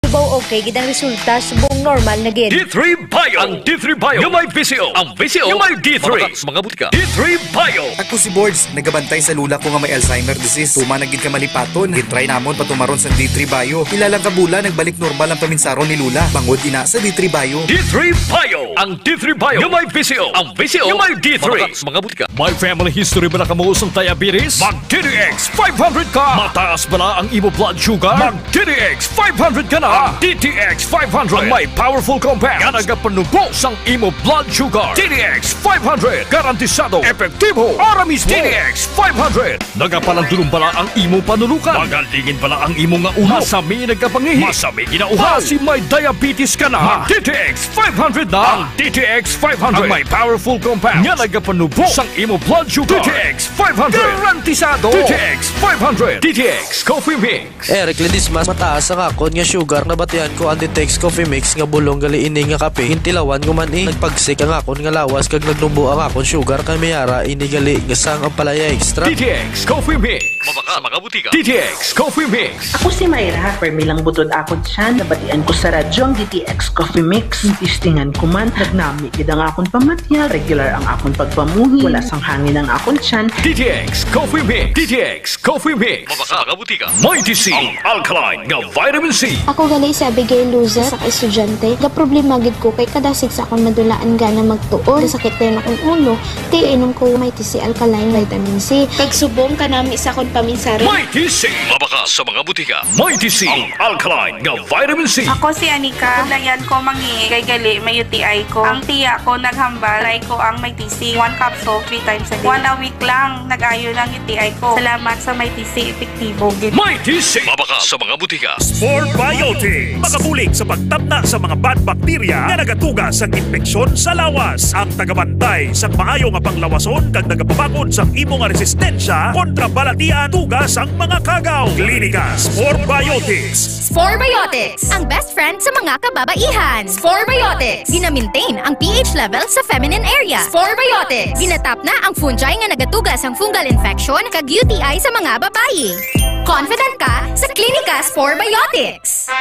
tubaw okay gid ang resulta subong normal na gid. D3 Bio. Ang D3 Bio yung may VCO. Ang VCO yung may D3. Mga butika. D3 Bio. Ako si Boards, nagabantay sa lula ko nga may Alzheimer disease. Tuma na gid ka malipaton. Gitry namon patumaron sa D3 Bio. Ilalang kabula nagbalik normal ang paminsaron ni lula. Bangod ina sa D3 Bio. D3 Bio. Ang D3 Bio yung may VCO. Ang VCO yung may D3. Mga butika. May family history ba na kamuusong diabetes? Mag DTX 500 ka. Mataas ba na ang imo blood sugar? Mag DTX 500 ka na. DTX 500 ang may powerful compounds nga nagapanubos ang imo blood sugar. DTX 500 garantisado, epektibo, aramis mo. DTX 500 nagapalandulong bala ang imo panulukan. Magalingin bala ang imo nga ulo. Masami nagkapangihi. Masami ginauhaw. Kasi may diabetes ka na. DTX 500 na. Ang DTX 500 ang may powerful compounds nga nagapanubos ang imo blood sugar. DTX 500 garantisado. DTX 500 DTX Coffee Mix. Eric Ledis mas mataas ang akon nga sugar na batian ko ang DTX Coffee Mix nga bulong gali ini nga kape. Hintilawan ko man nagpagsik ang akon nga lawas kag nagnubo ang akon sugar kay mayara ini gali gasang ang palaya extra. DTX Coffee Mix. Mabaka mga butika. DTX Coffee Mix. Ako si Mayra, permilang butod akon siya. Nabatian ko sa radyo ang DTX Coffee Mix. Tistingan ko man, nagnami gid ang akon pamatya. Regular ang akon pagpamuhi. Wala sang hangin ang akon siyan. DTX Coffee Mix. DTX Coffee Mix. Mabaka mga butika. Mighty C. Ang alkaline nga vitamin C. Ako gali si Abigail Luza sa estudyante. Ga problema gid ko kay kadasig sa akong madulaan gana magtuon. Sakit din akong ulo. Kay inom ko Mighty C alkaline vitamin C. Kag subong kanami sa akong paminsari. Mighty C. Mabaka sa mga butika. Mighty C. Ang alkaline nga vitamin C. Ako si Anika. Kulayan ko mangi kay gali may UTI ko. Ang tiya ko naghambal. Try ko ang Mighty C. 1 capsule 3 times a day. 1 a week lang nag-ayo ng UTI ko. Salamat sa Mighty C. Epektibo gid. Mighty C. Mabaka sa mga butika. Sport Biotics. Makabulig sa pagtabna sa mga bad bacteria na nagatuga sa infeksyon sa lawas. Ang tagabantay sa maayo nga panglawason kag nagapabakod sa imo nga resistensya kontra balatian tugas ang mga kagaw. Klinika Sport Biotics. Sporebiotics, ang best friend sa mga kababaihan. Sporebiotics, gina-maintain ang pH level sa feminine area. Sporebiotics, ginatap na ang fungi nga nagatugas ang fungal infection kag UTI sa mga babayi. Confident ka sa Klinika Sporebiotics.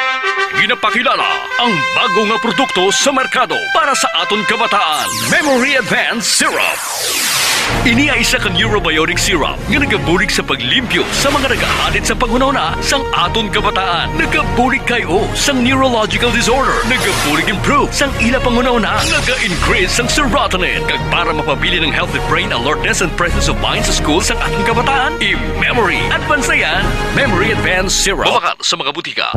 Ginapakilala ang bago nga produkto sa merkado para sa aton kabataan. Memory Advanced Syrup. Ini ay isa ka neurobiotic syrup nga nagabulig sa paglimpyo sa mga nagahadit sa panghunahuna sang aton kabataan. Nagabulig kayo sang neurological disorder. Nagabulig improve sang ila panghunahuna. Naga-increase sang serotonin kag para mapabili ng healthy brain alertness and presence of mind sa school sang aton kabataan. I-Memory Advanced yan. Memory Advanced Syrup. Babakal sa mga butika.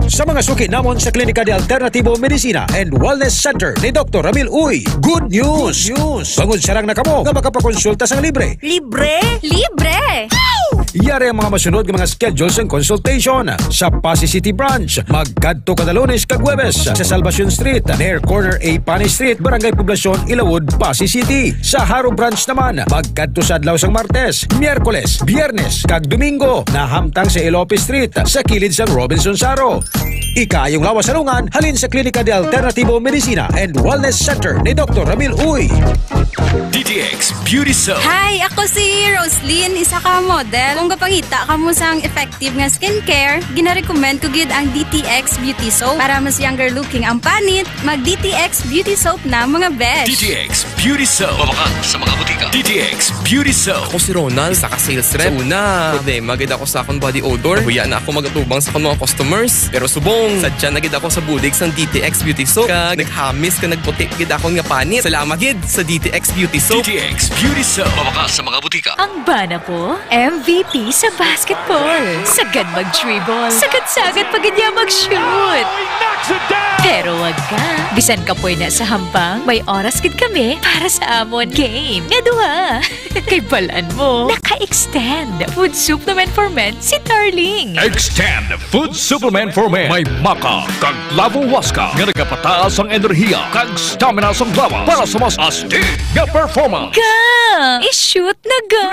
Sa mga suki namon sa Klinika de Alternativo Medicina and Wellness Center ni Dr. Ramil Uy, good news! Bangod sarang na kamo nga makapakonsulta sang libre. Libre? Libre! Yari ang mga masunod ng mga schedules and consultation sa Pasay City Branch. Magkadto kada Lunes kag Huwebes sa Salvacion Street, near corner A Pani Street, Barangay Poblacion, Ilawod, Pasay City. Sa Haro Branch naman, magkadto sa adlaw sang Martes, Miyerkules, Biyernes kag Domingo na hamtang sa Ilope Street sa kilid sang Robinson Saro. Ikayong lawas salungan halin sa Klinika de Alternativo Medicina and Wellness Center ni Dr. Ramil Uy. DTX Beauty Soap. Hi, ako si Roslyn, isa ka model. Kung kapangita ka mo sang effective nga skincare, gina-recommend ko gid ang DTX Beauty Soap. Para mas younger looking ang panit, mag DTX Beauty Soap na mga besh. DTX Beauty Soap. Babakal sa mga butika. DTX Beauty Soap. Ako si Ronald, isa ka sales rep. Una, problema gid ako sa akong body odor. Huya na ako magatubang sa akong mga customers. Pero subong, sadya na gid ako sa bulig sang DTX Beauty Soap. Kag naghamis ka nagputi gid ako nga panit. Salamat gid sa DTX Beauty Soap. DTX Beauty Soap. Babakal sa mga butika. Ang bana po, MVP sa basketball. Sagad mag-dribble. Sagad-sagad pag niya mag-shoot. Pero wag ka. Bisan ka po na sa hampang, may oras gid kami para sa amon game. Nga duha. Kay balaan mo, naka-extend food supplement for men si Darling. Extend Food Supplement for Men. May maka kag lavo waska nga nagapataas ang enerhiya kag stamina sa lawas para sa mas astig nga performance. Ga! I-shoot na ga!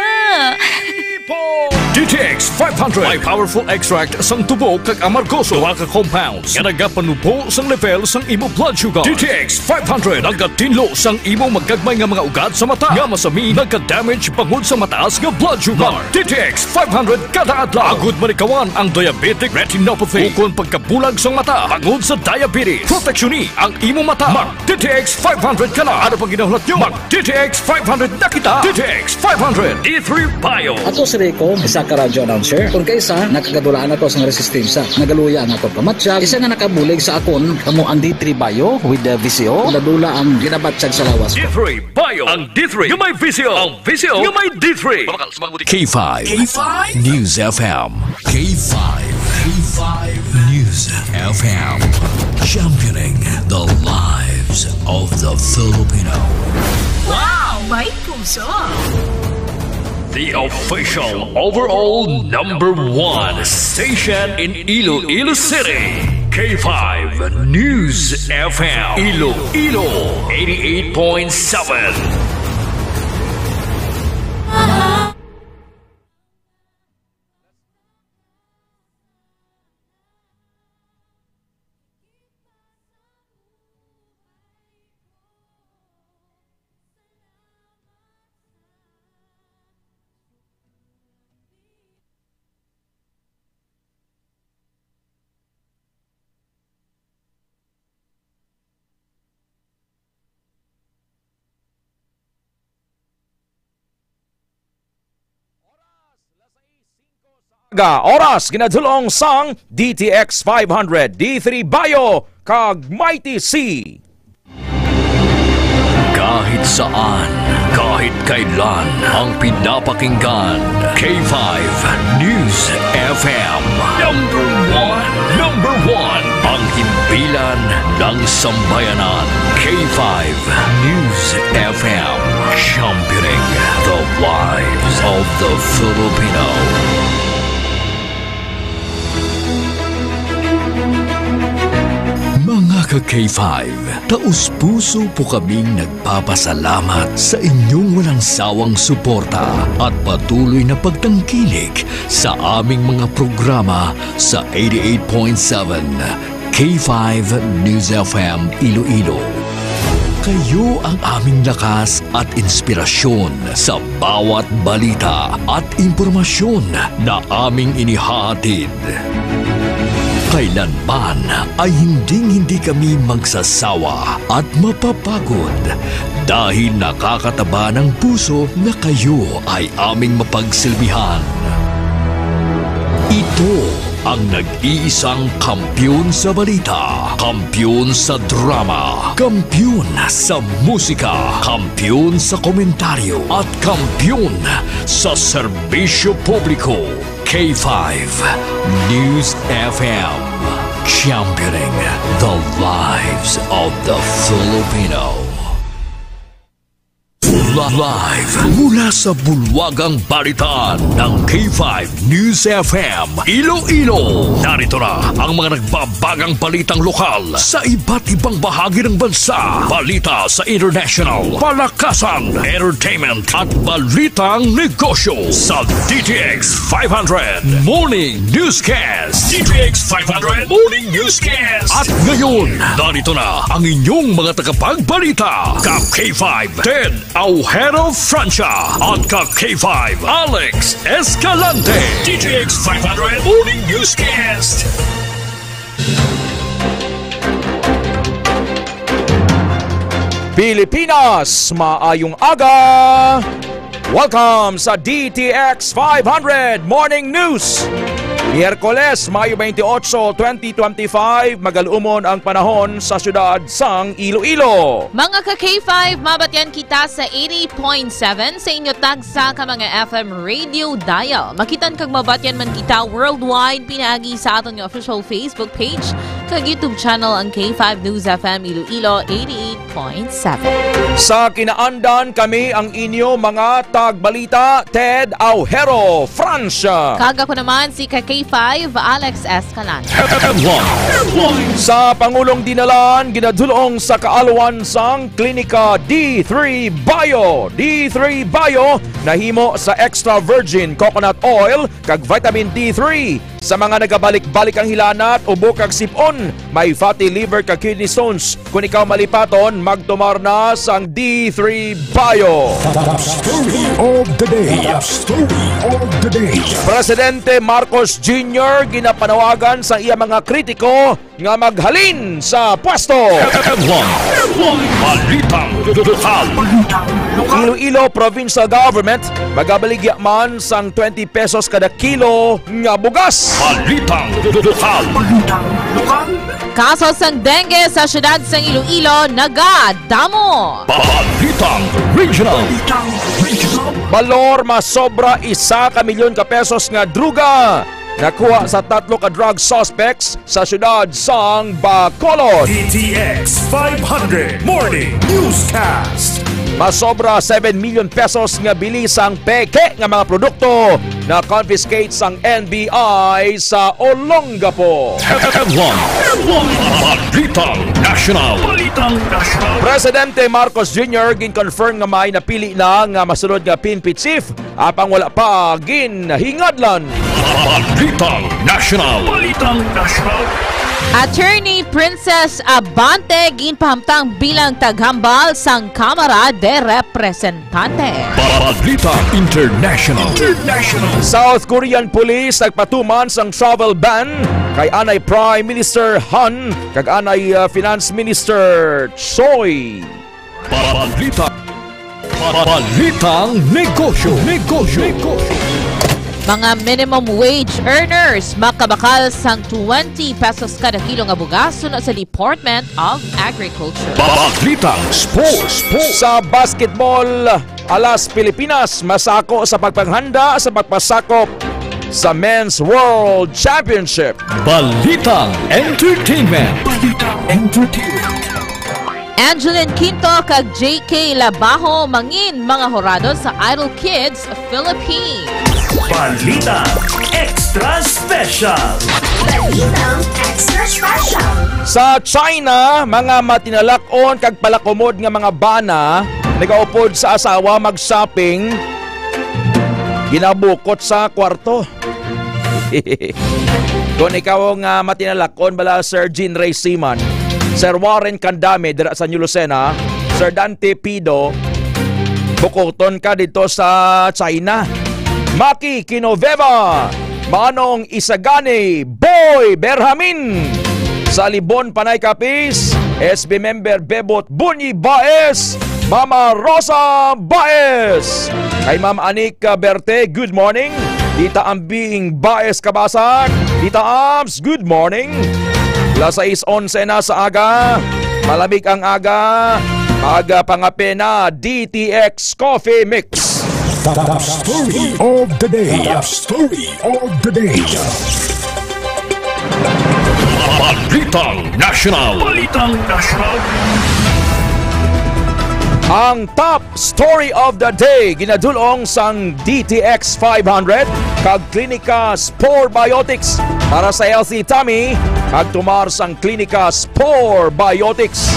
DTX 500 may powerful extract sang tubo kag amargoso duha ka compounds nga nagapanubo sang level sang imo blood sugar. DTX 500 nagatinlo sang imo magagmay nga mga ugat sa mata nga masami nagka-damage pangod sa mataas nga blood sugar. DTX 500 kada adlaw agud manikawan ang diabetic retinopathy ukon pagkabulag sang mata pangod sa diabetes. Proteksyon ang imo mata. Mag DTX 500 kana. Ano pang ginahulot nyo? Mag DTX 500 na kita. DTX 500 D3 Bio. Ato si Rico, isa ka radio announcer. Kung kaysa, nakagadulaan na to sa resistensya. Nagaluya na to pamatsyag. Isa nga nakabulig sa akon, kamo ang D3 Bio with the VCO. Nadula ang ginabatsyag sa lawas. D3 Bio. Ang D3 yung may VCO. Ang VCO yung may D3. K5 News FM. K5 News FM. Championing the lives of the Filipino. Wow! May puso! The official overall #1 station in Iloilo City. K5 News FM. Iloilo 88.7. Oras ginadulong sang DTX 500 D3 Bio kag Mighty C. Kahit saan, kahit kailan, ang pinapakinggan. K5 News FM. Number one, ang himpilan ng sambayanan. K5 News FM. Championing the lives of the Filipino. Mga ka-K5, taus-puso po kaming nagpapasalamat sa inyong walang sawang suporta at patuloy na pagtangkilik sa aming mga programa sa 88.7 K5 News FM Iloilo. Kayo ang aming lakas at inspirasyon sa bawat balita at impormasyon na aming inihahatid. Kailanman ay hindi kami magsasawa at mapapagod dahil nakakataba ng puso na kayo ay aming mapagsilbihan. Ito ang nag-iisang kampiyon sa balita, kampiyon sa drama, kampiyon sa musika, kampiyon sa komentaryo at kampiyon sa serbisyo publiko. K5 News FM, championing the lives of the Filipino. Live mula sa bulwagang balitaan ng K5 News FM Iloilo. Narito na ang mga nagbabagang balitang lokal sa iba't ibang bahagi ng bansa. Balita sa international, palakasan, entertainment at balitang negosyo sa DTX 500 Morning Newscast. DTX 500 Morning Newscast. At ngayon, narito na ang inyong mga tagapagbalita. Ka K5 Ted Aujero Francia at ka K5 Alex Escalante. DTX 500 Morning Newscast. Pilipinas, maayong aga! Welcome sa DTX 500 Morning News. Miyerkules, Mayo 28, 2025, magalumon ang panahon sa syudad sang Iloilo. Mga ka-K5, mabatyan kita sa 80.7 sa inyo tagsa ka mga FM radio dial. Makitan kag mabatyan man kita worldwide pinaagi sa aton nga official Facebook page kag YouTube channel ang K5 News FM Iloilo 88.7. Sa kinaandan kami ang inyo mga tagbalita, Ted Aujero Francia. Kag ako naman si ka K5 Alex Escalante. Sa Pangulong Dinalan, ginadulong sa kaalawan sang Klinika D3 Bio. D3 Bio nahimo sa extra virgin coconut oil kag vitamin D3 sa mga nagabalik-balik ang hilanat o bukag sipon, may fatty liver kag kidney stones. Kung ikaw malipaton, magtumar na sang D3 Bio. Top story of the day. Top story of the day. Presidente Marcos Jr. ginapanawagan sa iya mga kritiko nga maghalin sa pwesto. Iloilo Provincial Government magabaligya man sang 20 pesos kada kilo nga bugas. Kaso sang dengue sa syudad sang Iloilo nagadamo. Regional. Balor masobra 1 milyon ka pesos nga druga nakuha sa 3 ka drug suspects sa syudad sang Bacolod. DTX 500 Morning Newscast. Masobra 7 million pesos nga bilisang peke nga mga produkto na confiscate sang NBI sa Olongapo. Presidente Marcos Jr. gin-confirm nga may napili na nga masunod nga PNP chief apang wala pa ginhingadlan. Attorney Princess Abante ginpahamtang bilang taghambal sang Kamara de Representante. South Korean police nagpatuman sang travel ban kay anay Prime Minister Han kag anay Finance Minister Choi. Balitang negosyo. Mga minimum wage earners makabakal sang 20 pesos kada kilo nga bugas sunod sa Department of Agriculture. Balitang sports. Sa basketball, alas Pilipinas masako sa pagpanghanda sa pagpasakop sa Men's World Championship. Balitang Entertainment. Angeline Quinto kag JK Labajo mangin mga horado sa Idol Kids Philippines. Balita Extra Special. Sa China, mga matinalakon kag palakomod nga mga bana nagaupod sa asawa mag-shopping ginabukot sa kwarto. Kung ikaw nga matinalakon bala Sir Jean Ray Seaman, Sir Warren Candame dira sa New Lucena, Sir Dante Pido, bukoton ka dito sa China. Maki Kinoveva, Manong Isagani, Boy Berhamin, sa Libon Panay Kapis, SB member Bebot Bunyi Baez, Mama Rosa Baez, kay Ma'am Anika Berte, good morning. Tita Ambing Baez Kabasan, Tita Abs, good morning. Las 6:11 na sa aga, malamig ang aga, aga pangapena, DTX Coffee Mix. Top story of the day. Top story of the day. Balitang National. Ang top story of the day ginadulong sang DTX 500 kag Klinika Spore Biotics para sa healthy tummy kag tumar sang Klinika Spore Biotics.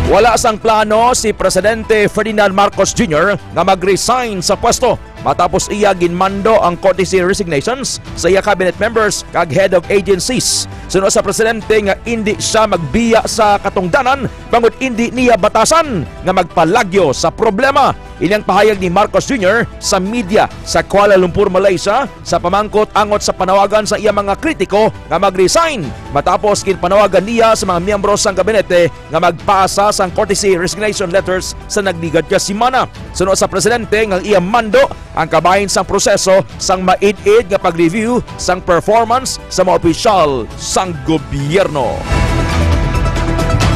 Wala sang plano si Presidente Ferdinand Marcos Jr. nga mag-resign sa pwesto matapos iya ginmando ang courtesy resignations sa iya cabinet members kag head of agencies. Sunod sa presidente nga hindi siya magbiya sa katungdanan bangod hindi niya batasan nga magpalagyo sa problema. Ilang pahayag ni Marcos Jr. sa media sa Kuala Lumpur, Malaysia sa pamangkot angot sa panawagan sa iya mga kritiko nga mag-resign matapos ginpanawagan niya sa mga miyembro sang gabinete nga magpasa sang courtesy resignation letters sa nagligad ka simana. Sunod sa presidente nga iya mando ang kabahin sang proseso sang maid-id nga pag-review sang performance sa mga opisyal sang gobyerno.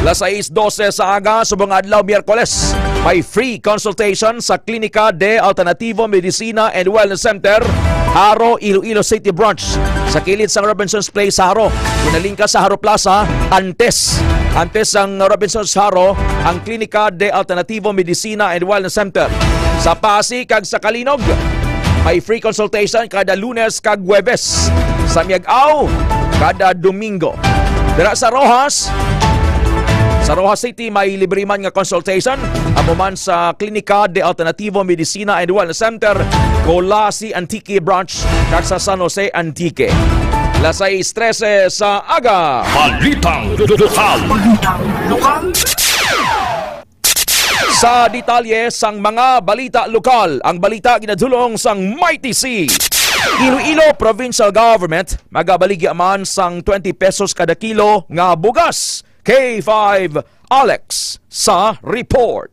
Las 6:12 sa aga, subong adlaw Miyerkules, may free consultation sa Klinika de Alternativo Medicina and Wellness Center, Haro, Iloilo City Branch. Sa kilid sang Robinson's Place, Haro. Kung naling ka sa Haro Plaza, antes ang Robinson's Haro, ang Klinika de Alternativo Medicina and Wellness Center. Sa Pasig kag sa Kalinog, may free consultation kada Lunes kag Huwebes. Sa Miag-aw, kada Domingo. Dira sa Rojas City may libre man nga consultation amo man sa Klinika de Alternativo Medicina and Wellness Center, Colasi Antique Branch kag sa San Jose Antique. Lasay 13 sa aga. Balitang lokal. Sa detalye sang mga balita lokal, ang balita ginadulong sang Mighty C. Iloilo Provincial Government magabaligya man sang 20 pesos kada kilo nga bugas. K5 Alex sa report.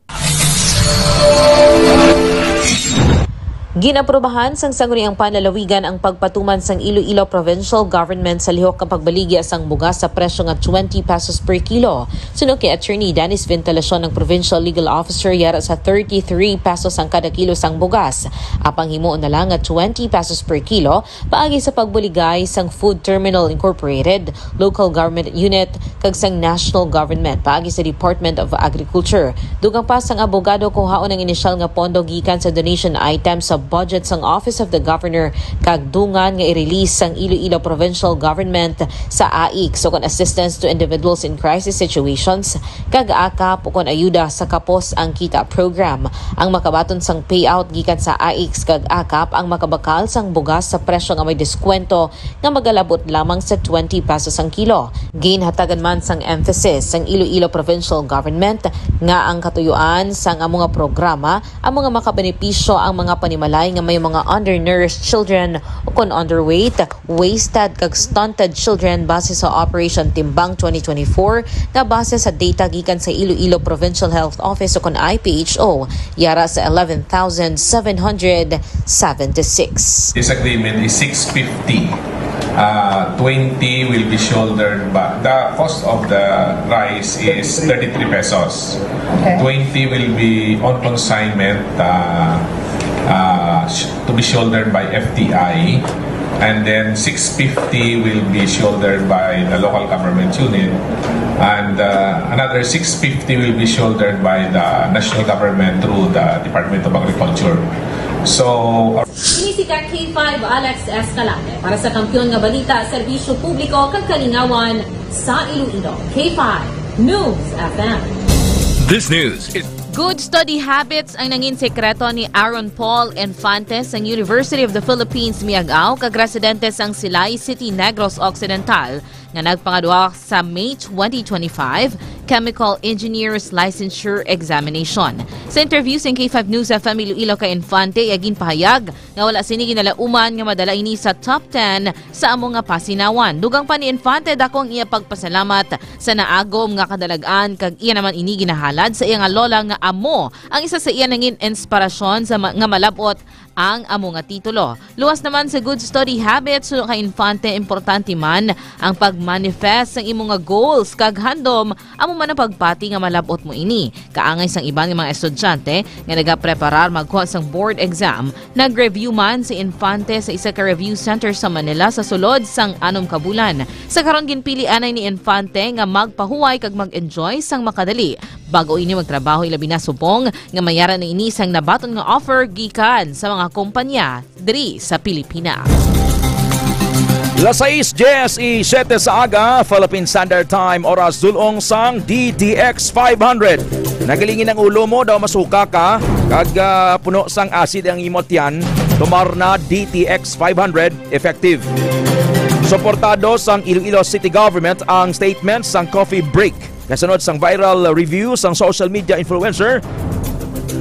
Ginaprobahan sang sangguniang panlalawigan ang pagpatuman sang Iloilo Provincial Government sa lihok ng pagbaligya sang bugas sa presyo nga 20 pesos per kilo. Suno kay Attorney Dennis Ventilacion ng Provincial Legal Officer yara sa 33 pesos ang kada kilo sang bugas. Apang himuon na lang nga 20 pesos per kilo paagi sa pagbuligay sang Food Terminal Incorporated, Local Government Unit kag sang National Government paagi sa Department of Agriculture. Dugang pa sang abogado kuhaon ang inisyal nga pondo gikan sa donation items sa budget sang Office of the Governor kag dungan nga i-release sang Iloilo Provincial Government sa AIC so kon assistance to individuals in crisis situations kag akap kon ayuda sa kapos ang kita program. Ang makabaton sang payout gikan sa AIC kag akap ang makabakal sang bugas sa presyo nga may diskwento nga magalabot lamang sa 20 pesos ang kilo. Ginhatagan man sang emphasis sang Iloilo Provincial Government nga ang katuyuan sang among nga programa ang mga makabenepisyo ang mga panimalay nga may mga undernourished children o kon underweight, wasted kag stunted children base sa Operation Timbang 2024 na base sa data gikan sa Iloilo Provincial Health Office o kon IPHO yara sa 11,776. This agreement is 650. 20 will be shouldered by the cost of the rice is 33 pesos. Okay. 20 will be on consignment to be shouldered by FTI, and then 650 will be shouldered by the local government unit, and another 650 will be shouldered by the national government through the Department of Agriculture. So Inisika K5 Alex Escalante para sa Kampiyon nga Balita, Serbisyo Publiko kag Kalingawan sa Iloilo. K5 News FM. This news is Good study habits ang nangin sekreto ni Aaron Paul Infante sa University of the Philippines miagaw kag residente sang Silay City, Negros Occidental nga nagpangadwa sa May 2025 Chemical Engineers Licensure Examination. Sa interview sa K5 News FM Iloilo kay Infante, yagin pahayag nga wala sini ginalauman nga madala ini sa top 10 sa amo nga pasinawan. Dugang pa ni Infante dakong iya pagpasalamat sa naagom nga kadalagan kag iya naman ini ginahalad sa iya nga lola nga amo ang isa sa iya nangin inspirasyon sa nga malabot ang amo nga titulo. Luwas naman sa good study habits so kay Infante, importante man ang pag-manifest ng imo nga goals kag handom amo man ang pagpati nga malabot mo ini. Kaangay sang ibang mga estudyante nga nagapreparar magkuha sang board exam, nag-review man si Infante sa isa ka review center sa Manila sa sulod sang 6 ka bulan. Sa karon ginpilian ni Infante nga magpahuway kag mag-enjoy sang makadali. Bago ini magtrabaho ilabi na subong nga mayara na ini sang nabaton nga offer gikan sa mga kumpanya diri sa Pilipinas. Las 6:10 sa aga, Philippine Standard Time, oras dulong sang DTX 500. Nagalingin ang ulo mo daw masuka ka, kag puno sang acid ang imot yan, tumar na DTX 500 effective. Suportado sang Iloilo City Government ang statement sang coffee break. Kasunod sang viral review sang social media influencer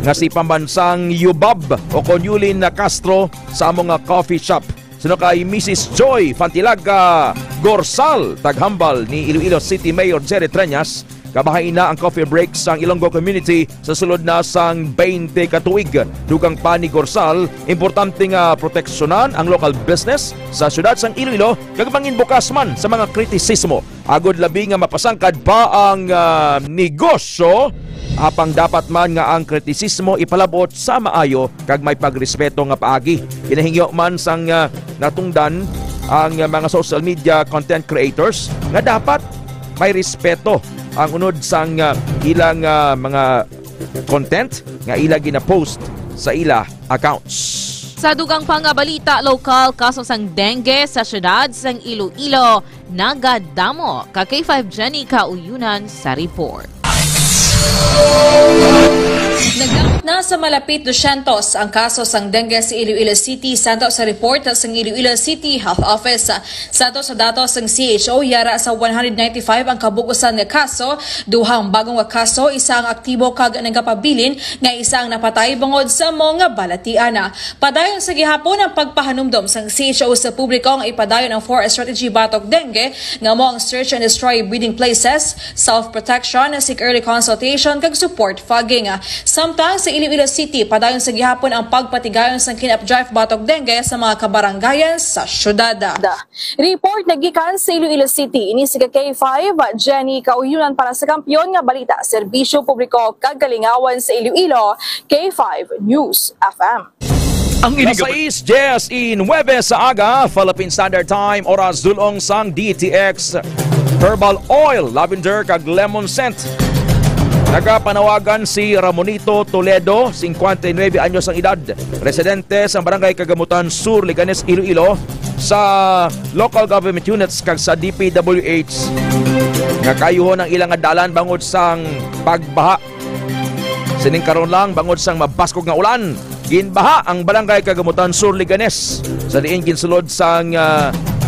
nga si pambansang Yubab o Conyulin Castro sa among coffee shop. Sino kay Mrs. Joy Fantilaga Gorsal, taghambal ni Iloilo City Mayor Jerry Treñas, kabahay na ang coffee break sang Ilonggo community sa sulod na sang 20 katuig. Dugang pa ni Gorsal, importante nga proteksyonan ang local business sa syudad sang Iloilo kag mangin bukas man sa mga kritisismo. Agod labi nga mapasangkad pa ang negosyo, apang dapat man nga ang kritisismo ipalabot sa maayo kag may pagrespeto nga paagi. Pinahingyo man sang natungdan ang mga social media content creators nga dapat may respeto ang unod sang ilang mga content nga ila gina-post sa ila accounts. Sa dugang pangabalita, lokal kaso sang dengue sa syudad sang Iloilo nagadamo. Ka K5 Jenny Kauyunan sa report. Nagdamot na sa malapit 200 ang kaso sang dengue sa Iloilo City. Santo sa report sang Iloilo City Health Office. Santo sa datos sang CHO, yara sa 195 ang kabugusan nga kaso. Duhang bagong kaso, isa ang aktibo kag nagapabilin nga isa ang napatay bangod sa mga balatian. Padayon sa gihapon ang pagpahanumdom sang CHO sa publiko nga ipadayon ang 4 strategy batok dengue nga mo ang search and destroy breeding places, self-protection, seek early consultation kag support fogging. Samtang sa Iloilo City, padayon sa gihapon ang pagpatigayon sa clean-up drive batok dengue sa mga kabaranggayan sa syudad. Report nagikan sa Iloilo City, ini si K5 Jenny Kauyunan para sa Kampiyon nga Balita, Serbisyo Publiko Kagalingawan sa Iloilo, K5 News FM. Ang Las 6:10 sa aga, Philippine Standard Time, oras dulong sang DTX Herbal Oil, Lavender kag Lemon Scent. Nagapanawagan si Ramonito Toledo, 59 anyos ang edad, residente sa Barangay Kagamutan Sur, Liganes, Iloilo, sa local government units kag sa DPWH. Nga kayuhon ang ilang adalan bangod sang pagbaha. Sining karon lang bangod sang mabaskog nga ulan, ginbaha ang Barangay Kagamutan Sur, Liganes. Sa diin ginsulod sang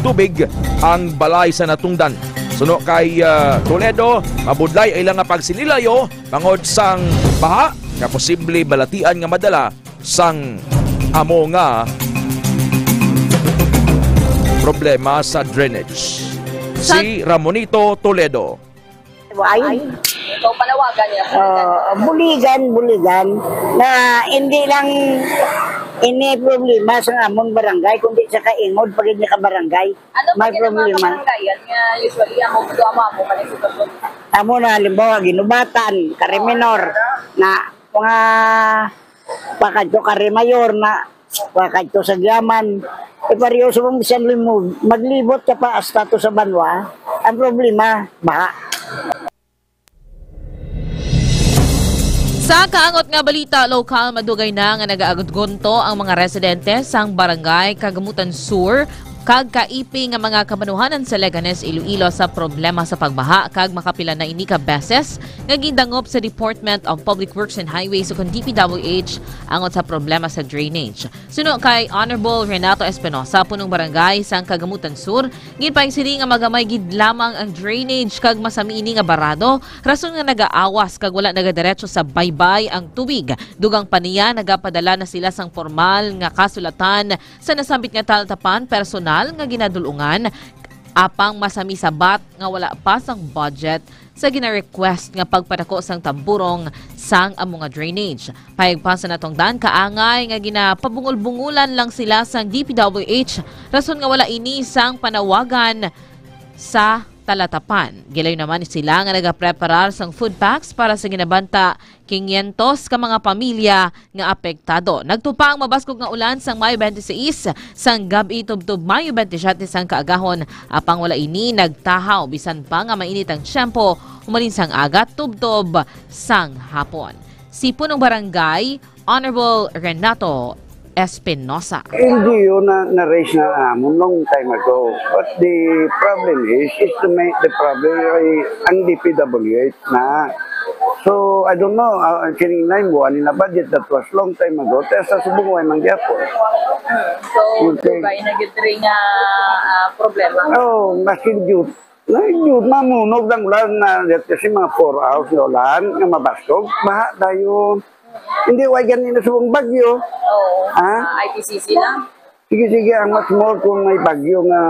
tubig ang balay sa natungdan. Suno kay Toledo, mabudlay ay lang nga pagsinilayo bangod sang baha nga posible balatian nga madala sang amo nga problema sa drainage. Si Ramonito Toledo. Ay, ikaw panawagan niya. Buligan na hindi lang ini problema sa among barangay kundi sa kaingod pag hindi ka barangay. Ano may problema. Usually amo sitwasyon. Amo na halimbawa ginubatan, kariminor na mga pakadto karimayor na pakadto sa gaman. Pariyo sa mong bisan limog, maglibot ka pa status sa banwa. Ang problema, baha. Sa kaangot nga balita, lokal madugay na nga nagaagod-gonto ang mga residente sang Barangay Kagamutan Sur kag kaipi nga mga kamanuhanan sa Leganes, Iloilo sa problema sa pagbaha kag makapila na ini ka beses nga gindangop sa Department of Public Works and Highways o DPWH angot sa problema sa drainage. Suno kay Honorable Renato Espinosa, punong barangay sang Kagamutan Sur, ginpay sini nga magamay gid lamang ang drainage kag masami ini nga barado, rason nga nagaawas kag wala nagadiretso sa baybay ang tubig. Dugang paniya nagapadala na sila sang formal nga kasulatan sa nasambit nga talatapan personal nga ginadulungan apang masami sabat nga wala pa sang budget sa gina-request nga pagpadako sang tamburong sang amo nga drainage. Payagpan sa natong dan kaangay nga ginapabungol-bungulan lang sila sang DPWH rason nga wala ini sang panawagan sa talatapan. Gilayo naman sila nga nagapreparar sang food packs para sa ginabanta 500 ka mga pamilya nga apektado. Nagtupa ang mabaskog nga ulan sang Mayo 26 sang gabi tubtub Mayo 27 sang kaagahon apang wala ini nagtahaw bisan pa nga mainit ang tiyempo umalin sang agat tubtob sang hapon. Si punong barangay Honorable Renato Espinosa. Hindi yun na-raise na amon long time ago. But the problem is to make the problem ang DPWH na. So, I don't know, kiningnay mo, na budget that was long time ago, kaya sa subunguay mangyapon. So, ba inagitri nga problema? Oh, masin yun. Yun, mamunog lang ulan na kasi mga 4 hours na ulan, nga mabaskog, baha tayo. Hindi, why ganyan na subong bagyo. Oo, IPCC lang. Sige, ang mas more kung may bagyo nga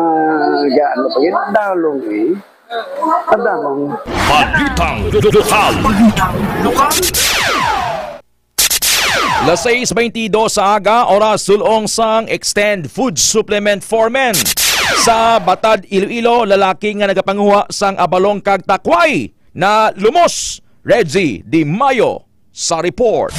gaano pa yun, dalong eh. Padalong. Balitang lokal. Las 6:22 sa aga, oras sulong sang Extend Food Supplement for Men. Sa Batad, Iloilo, lalaki nga nagapanguha sang abalong kag takway na lumos. Reggie Di Mayo sa report.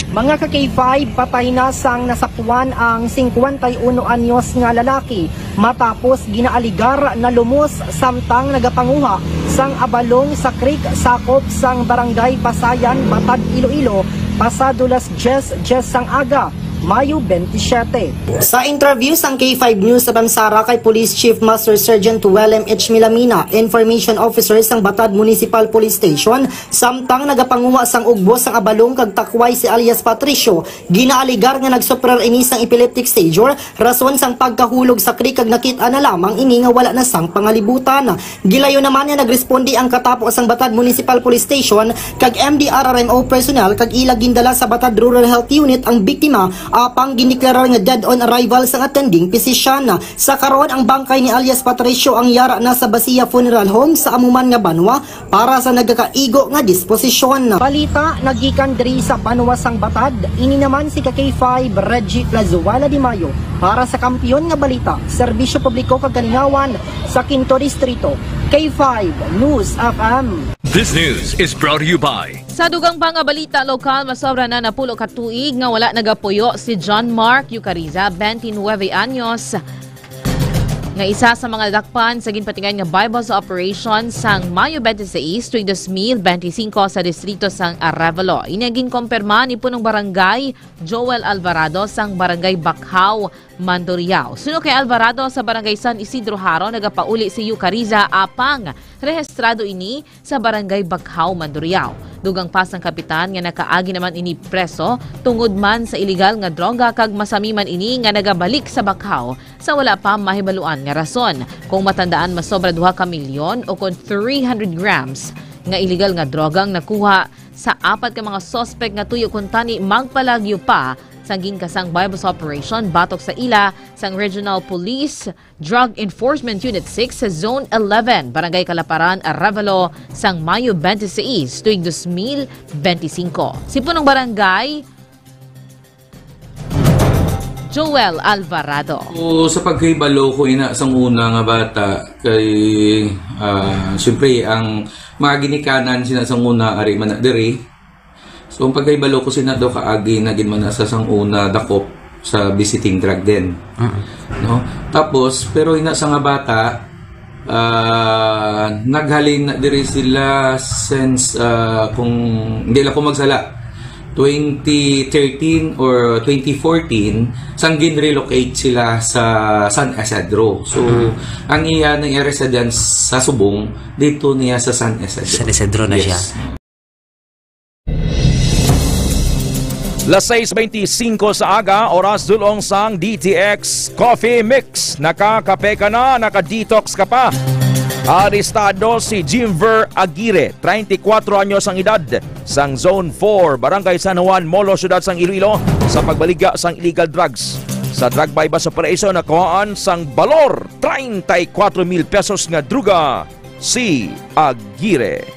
Mga ka-K5, patay na sang nasakwan ang 51 anyos nga lalaki matapos ginaaligar na lumos samtang nagapanguha sang abalong sa creek sakop sang Barangay Basayan, Batad, Iloilo pasado las 10 sang aga, Mayo 27. Sa interview sang K5 News sa Bansara kay Police Chief Master Sergeant Willem H. Milamina, Information Officer sang Batad Municipal Police Station, samtang nagapanguha sang ugbo sang abalong kag takway si alias Patricio, ginaaligar nga nagsoprar ini sang epileptic seizure, rason sang pagkahulog sa kri kag nakita na lamang ini nga wala na sang pangalibutan. Gilayo naman nga nagrespondi ang katapo sang Batad Municipal Police Station kag MDRRMO personnel kag ila gindala sa Batad Rural Health Unit ang biktima apang giniklara nga dead on arrival sa attending physician. Sa karon ang bangkay ni alias Patricio ang yara na sa Basia Funeral Home sa Amuman nga Banwa para sa nagakaigo nga disposisyon. Balita nagikan diri sa Banwa sang Batad, ini naman si K5 Reggie Plazuela de Mayo para sa Kampiyon nga Balita, Serbisyo Publiko kag Kalingawan sa Quinto Distrito. K5 News FM. This news is brought to you by Sa dugang pa nga balita lokal, masobra na napulo ka tuig nga wala nagapuyo si John Mark Eucariza, 29 anyos, nga isa sa mga dakpan sa ginpatingan nga Bibles operation sang Mayo 26 tuig 2025 sa distrito sang Arevalo. Inaging kumpirma ni punong barangay Joel Alvarado sang barangay Bakhaw, Mandurriao. Suno kay Alvarado sa barangay San Isidro Haro, nagapauli si Eucariza apang rehistrado ini sa barangay Bakhaw, Mandurriao. Dugang pas ang kapitan nga nakaagi naman ini preso tungod man sa illegal nga droga kag masami man ini nga nagabalik sa Bakhaw sa wala pa mahibaluan nga rason. Kung matandaan masobra 2 ka milyon o kung 300 grams nga illegal nga drogang nakuha sa 4 ka mga suspect nga tuyo kung tani magpalagyo pa sangging kasang Bibles operation batok sa ila sang Regional Police Drug Enforcement Unit 6 sa Zone 11, Barangay Kalaparan, Arevalo, sang Mayo 26 tuig 2025. Si punong barangay Joel Alvarado. Sa pagkaibalo ko ina sang una nga bata kay siyempre ang mga ginikanan sina sang una ari man diri. So ang pagkaibalo ko sina do kaagi nagin man sa sang una dakop sa visiting drug din. No? Tapos pero ina sa nga bata naghalin na diri sila since kung hindi lang ko magsala 2013 or 2014 sang gin-relocate sila sa San Isidro. So ang iya ng residence sa Subong dito niya sa San Isidro. San Isidro na siya. Las 6:25 sa aga, oras dulong sang DTX Coffee Mix. Nakakape ka na, nakadetox ka pa. Arestado si Jimver Aguirre, 34 anyos ang edad, sang Zone 4, Barangay San Juan, Molo, Syudad sang Iloilo, sa pagbaliga sang illegal drugs. Sa drug bypass operation, nakuhaan sang balor 34,000 pesos nga druga si Aguirre.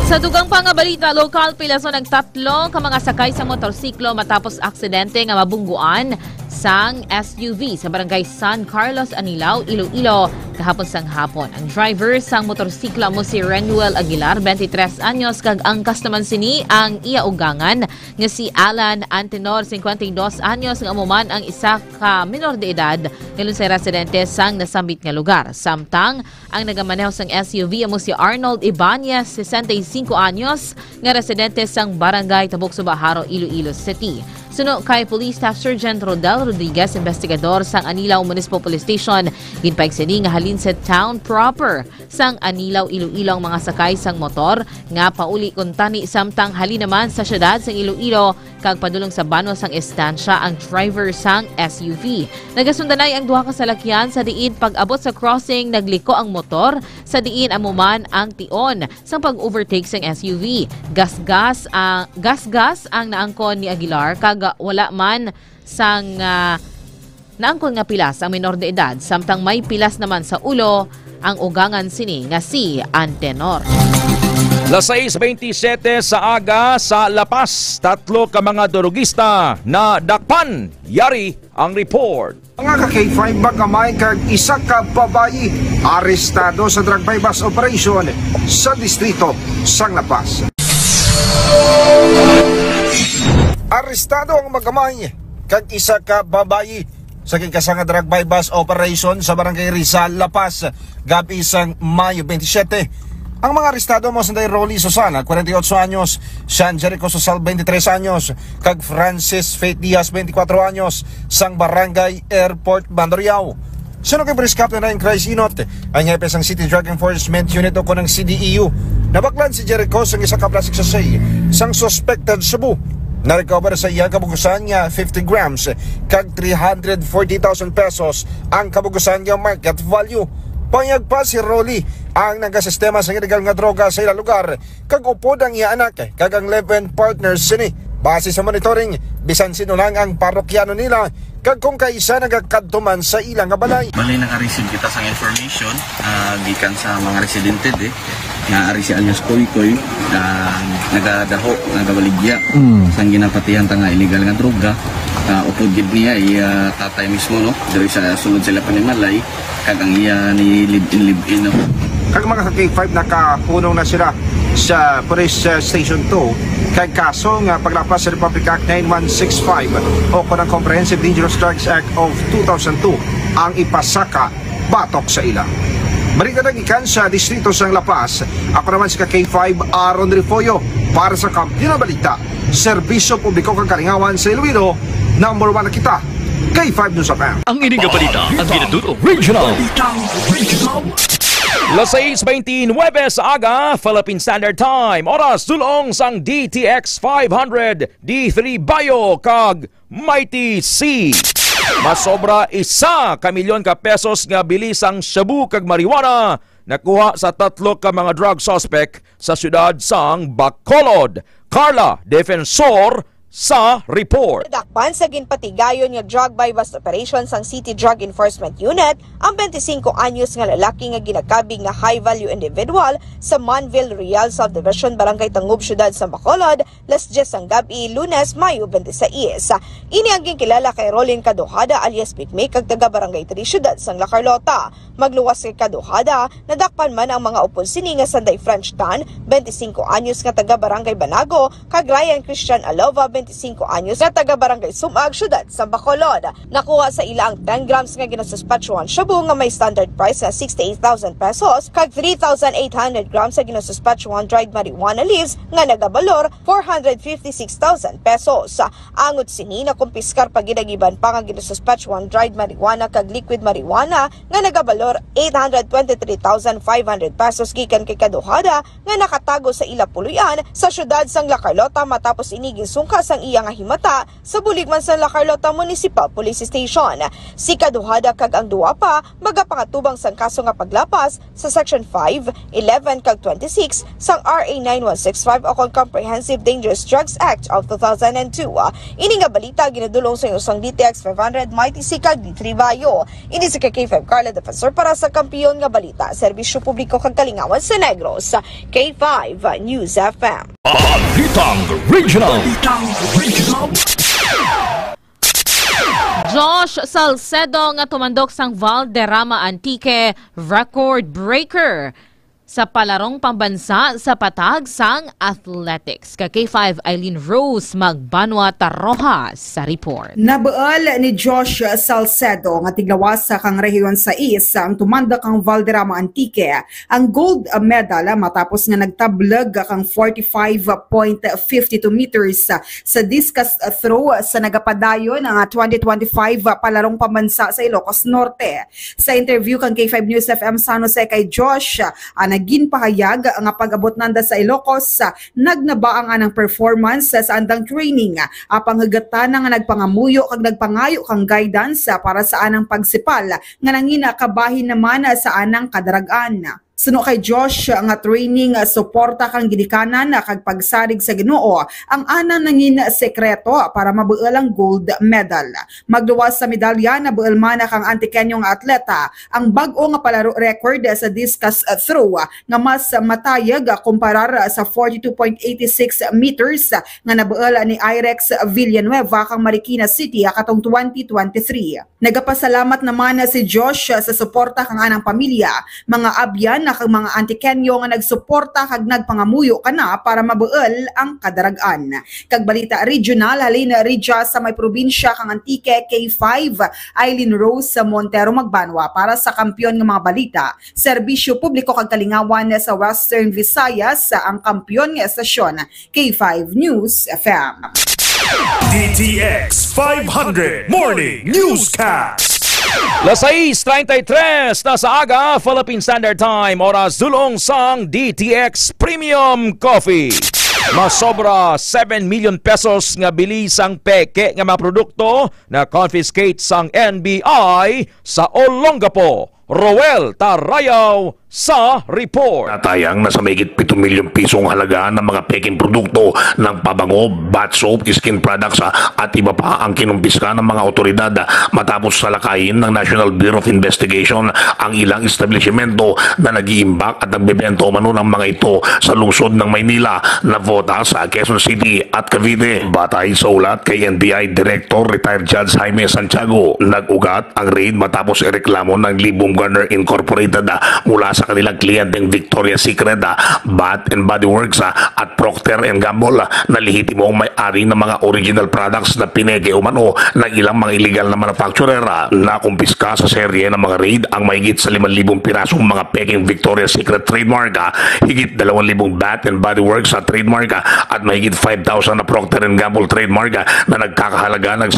Sa dugang pa nga balita lokal, pilaso nagtatlo ka mga sakay sa motorsiklo matapos aksidente nga mabungguan sang SUV sa barangay San Carlos, Anilao, Iloilo kahapon sang hapon. Ang driver sang motorsiklo mo si Renuel Aguilar, 23 anyos, kag ang naman sini ang iya ugangan nga si Alan Antenor, 52 anyos, nga amuman ang isa ka minor de edad ngalun sa residente sang nasambit nga lugar. Samtang ang nagamaneho sang SUV mo si Arnold Ibanez, 65 anyos, nga residente sang barangay Tabuk Subaharo, Iloilo City. Suno kay Police Staff Sergeant Rodel Rodriguez, investigador sang Anilao Municipal Police Station, ginpaig sini nga halin sa town proper sang Anilao, Iloilo ang mga sakay sang motor nga pauli kuntani, samtang halin naman sa syudad sang Iloilo kag padulong sa Banwa sang estansya ang driver sang SUV. Nagasundanay ang duha ka salakyan sa diin pag-abot sa crossing, nagliko ang motor sa diin amuman ang tion sang pag-overtake sang SUV. Gas-gas ang naangkon ni Aguilar kag wala man sang naangkon nga pilas ang minor de edad, samtang may pilas naman sa ulo ang ugangan sini nga si Antenor. Las 6:27 sa aga sa La Paz, 3 ka mga drogista na dakpan. Yari ang report. Mga ka-K5 bagamay kag isa ka babayi arestado sa drug bypass operation sa distrito sang La Paz. Arestado ang magamay kag isa ka babayi sa kikasanga drug bypass operation sa Barangay Rizal, La Paz, gabi isang Mayo 27. Ang mga arestado mo sanday Rolly Susana, 48 anyos, Sean Jericho Susal, 23 anyos, kag Francis Faith Diaz, 24 anyos, sang Barangay Airport, Bandariao. Sunod kay Police Captain Ryan Christ Inot, ang hepe sang City Drug Enforcement Unit o ng CDEU. Nabaklan si Jericho sang isa ka plastic sachet, sang suspected Cebu. Na-recover sa iya kabugusan nga 50 grams, kag 340,000 pesos ang kabugusan nga market value. Panyag pa si Rolly ang nagasistema sa illegal nga droga sa ilang lugar, kag upod ang iya anak, kag ang 11 partners sini. Base sa monitoring, bisan sino lang ang parokyano nila, kag kung kaisa nagakadtuman sa ilang nga balay. Balay naka-receive kita sa information, gikan sa mga residente nga ari si alias Koy-Koy, nagadaho, nagabaligya, sang ginapatihan ta nga illegal nga droga. Upod gid niya tatay mismo, no, diri sa sulod sila Panimalay, kag ang iya ni live-in, no. Kag mga K5 nakapunong na sila sa Police Station 2 kag kaso nga paglapas sa Republic Act 9165 o kanang Comprehensive Dangerous Drugs Act of 2002 ang ipasaka batok sa ila. Balikan ikan sa distrito sang La Paz. Ako naman si K5 Aaron Rifoyo para sa Kampiyon na Balita, Serbisyo Publiko kang Kalingawan sa Iloilo. Number 1 na kita, K5 News FM. Ang ining nga balita, ang ginaturo Regional. Las 6:29 sa aga, Philippine Standard Time. Oras dulong sang DTX 500 D3 Bayo kag Mighty C. Masobra 1 milyon ka pesos nga bilis ang shabu kag marijuana nakuha sa 3 ka mga drug suspect sa siyudad sang Bacolod. Carla Defensor sa report. Dakpan sa ginpatigayon nga drug buy-bust operation sang City Drug Enforcement Unit ang 25 anyos nga lalaki nga ginakabig nga high-value individual sa Manville Real Subdivision, Barangay Tangub, Siyudad sa Bacolod, las 10 ang gabi, Lunes, Mayo 26. Ini ang ginkilala kay Rolin Caduhada alias Pikmik kag taga Barangay 3, Siyudad sang La Carlota. Magluwas kay Caduhada, nadakpan man ang mga upod sini nga Sanday French Tan, 25 anyos nga taga Barangay Banago, kag Ryan Christian Alova, 25 anyos na taga Barangay Sumag, Siyudad sa Bacolod. Nakuha sa ila ang 10 grams nga ginasuspatchuan shabu nga may standard price na 68,000 pesos kag 3,800 grams nga ginasuspatchuan dried marijuana leaves nga nagabalor 456,000 pesos. Angot sini na kumpiskar paginagiban pa nga ginasuspatchuan dried marijuana kag liquid marijuana nga nagabalor 823,500 pesos gikan kay Caduhada nga nakatago sa ila puluyan sa Siyudad sang La Carlota matapos iniging sungka sang iya nga himata sa buligman sa La Carlota Municipal Police Station. Si Caduhada kag ang duwa pa magapangatubang sang kaso nga paglapas sa Section 5, 11 kag 26 sang RA 9165 o Comprehensive Dangerous Drugs Act of 2002. Ini nga balita ginadulong sa usang DTX 500 Mighty C kag D3 Bayo. Ini si K5 Carla Defensor para sa Kampiyon nga Balita, Serbisyo Publiko kag Kalingawan sa Negros, K5 News FM. Balitang Regional. Josh Salcedo nga tumandok sang Valderrama Antique record breaker sa palarong pambansa sa patag sang athletics. K5 Eileen Rose Magbanwa Tarrojas sa report. Nabaal ni Josh Salcedo nga tiglawas sa kang rehiyon sa ang tumandak ang Valderrama Antique ang gold medal matapos nga nagtablag kang 45.52 meters sa discus throw sa nagapadayon ang 2025 palarong pambansa sa Ilocos Norte. Sa interview kang K5 News FM San Jose kay Josh, naginpahayag nga pag-abot nanda sa Ilocos, nagnabaang anang performance sa andang training, apang hagatan nga nagpangamuyo kag nagpangayo kang guidance para sa anang pagsipal nga nangina kabahin naman sa anang kadaragan. Suno kay Josh nga training suporta kang gidikanan kag pagsarig sa Ginoo ang anang nangin sekreto para mabuel ang gold medal. Magluwas sa medalya na buel man kang Antikenyong atleta ang bag-o nga palaro record sa discus throw nga mas matayag kumparar sa 42.86 meters nga nabuel ni Irex Villanueva kang Marikina City katong 2023. Nagapasalamat naman si Josh sa suporta kang anang pamilya, mga abyan na kang mga antikenyo nga nagsuporta kag nagpangamuyo kana para mabuel ang kadaragan. Kag balita regional, halin Ridja sa may probinsya kang Antique, K5, Eileen Rose sa Montero Magbanwa para sa kampyon ng mga balita. Serbisyo publiko kag kalingawan sa Western Visayas ang kampyon nga estasyon, K5 News FM. DTX 500 Morning Newscast. Las 6:33 na sa aga, Philippine Standard Time, oras dulong sang DTX Premium Coffee. Masobra 7 million pesos nga bili sang peke nga mga produkto na confiscate sang NBI sa Olongapo. Roel Tarayaw sa report. Natayang nasa mahigit 7 milyong pisong halaga ng mga peking produkto ng pabango, bath soap, skin products at iba pa ang kinumpiska ng mga otoridad matapos salakayin ng National Bureau of Investigation ang ilang establishmento na nag-iimbak at nagbebento umano ng mga ito sa lungsod ng Maynila, Navotas, Quezon City at Cavite. Batay sa ulat kay NBI Director Retired Judge Jaime Santiago, nag-ugat ang raid matapos ireklamo ng Lee Baumgartner Incorporated mula sa kanilang kliyenteng Victoria's Secret, Bath and Body Works at Procter & Gamble na lehitimong may-ari ng mga original products na pineke umano ng ilang mga illegal na manufacturer. Nakumpiska sa serye ng mga raid ang mahigit sa 5,000 pirasong mga peking Victoria's Secret trademark, higit 2,000 Bath and Body Works sa trademark at mahigit 5,000 na Procter & Gamble trademark na nagkakahalaga ng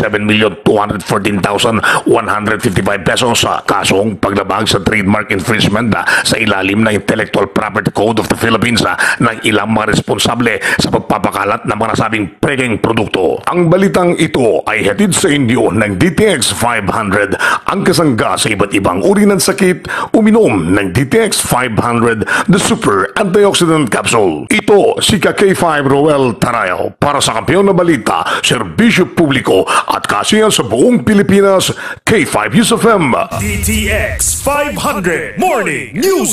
7,214,155 pesos. Kasong paglabag sa trademark infringement sa ilalim ng Intellectual Property Code of the Philippines ng ilang mga responsable sa pagpapakalat ng mga nasabing peking produkto. Ang balitang ito ay hatid sa inyo ng DTX 500, ang kasangga sa iba't ibang uri ng sakit. Uminom ng DTX 500, the Super Antioxidant Capsule. Ito si K5 Roel Tarayaw para sa Kampiyon na Balita, Serbisyo Publiko at Kasiyahan sa buong Pilipinas, K5 News FM. DTX 500 Morning Newscast.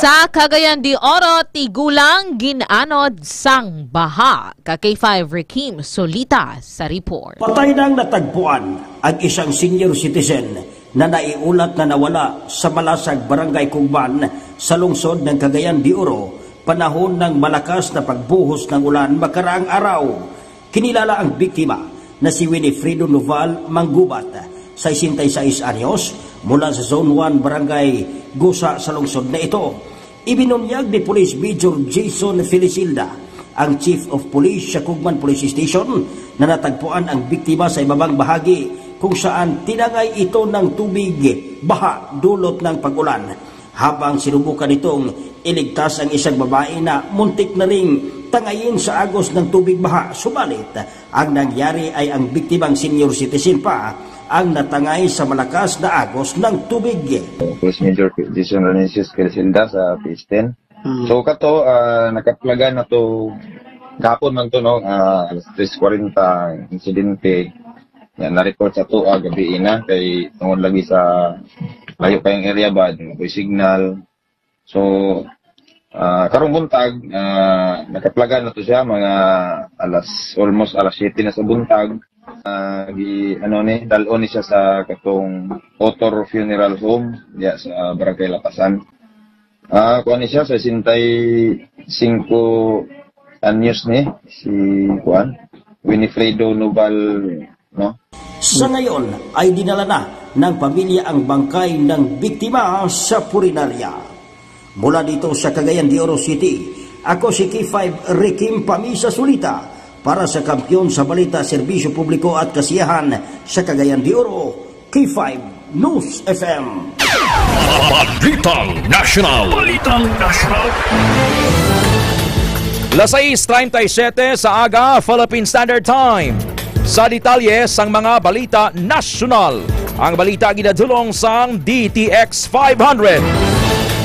Sa Cagayan de Oro, tigulang ginanod sang baha. K5 Rekim Solita sa report. Patay nang natagpuan ang isang senior citizen na naiulat na nawala sa Malasag, Barangay Kugban sa lungsod ng Cagayan de Oro panahon ng malakas na pagbuhos ng ulan makaraang araw. Kinilala ang biktima na si Winifredo Noval Manggubat, 66 anyos, mula sa Zone 1 Barangay Gusa sa lungsod na ito. Ibinunyag ni Police Major Jason Felicilda, ang Chief of Police sa Kugman Police Station, na natagpuan ang biktima sa ibabang bahagi kung saan tinangay ito ng tubig baha dulot ng pag-ulan. Habang sinubukan itong iligtas ang isang babae na muntik na ring tangayin sa agos ng tubig baha. Subalit, ang nangyari ay ang biktimang senior citizen pa ang natangay sa malakas na agos ng tubig. Police Major Jason Ranesius Felicilda sa PIS-10. So kato, nakaplaga na to gapon man to, no? 3:40 insidente. Yan, na-report sa to gabi na kay tungod lagi sa layo kayong area ba, may signal. So, karong buntag, nakaplaga na to siya mga almost alas 7 na sa buntag. Dalon ni siya sa katong Otor Funeral Home diya sa Barangay Lapasan. Kuan ni siya sa 65 anyos ni si Juan Winifredo Noval, no? Sa ngayon ay dinala na ng pamilya ang bangkay ng biktima sa purinarya. Mula dito sa Cagayan de Oro City, ako si K5 Rekim Pamisa Solita para sa Kampiyon sa Balita, Serbisyo Publiko at Kasiyahan sa Cagayan de Oro, K5 News FM. Balitang National. Balitang National. Las 6:37 sa aga, Philippine Standard Time. Sa detalye sang mga balita nasyonal, ang balita ginadulong sang DTX 500.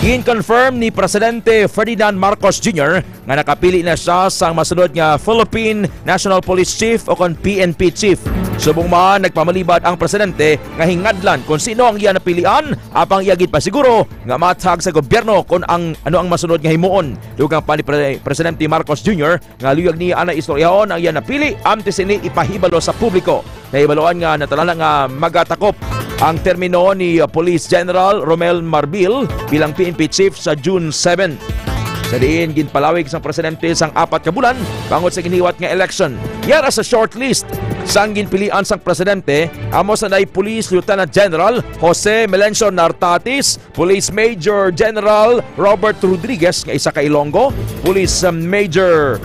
Gin-confirm ni Presidente Ferdinand Marcos Jr. nga nakapili na siya sa masunod nga Philippine National Police Chief o kon PNP Chief. Subong man nagpamalibad ang presidente nga hingadlan kung sino ang iya napilian apang iya gid pa siguro nga matag sa gobyerno kung ano ang masunod nga himuon. Dugang pa ni Presidente Marcos Jr. nga luyag niya ana istoryahon ang iya napili antes ini ipahibalo sa publiko. Nahibaloan nga natalala nga magatakop ang termino ni Police General Romel Marbil bilang PNP Chief sa June 7. Sa diin, ginpalawig sang presidente sang 4 ka bulan bangod sa giniwat nga election. Yara sa shortlist sang ginpilian sang presidente, amo sa nay Police Lieutenant General Jose Melencio Nartatis, Police Major General Robert Rodriguez nga isa ka Ilonggo, Police Major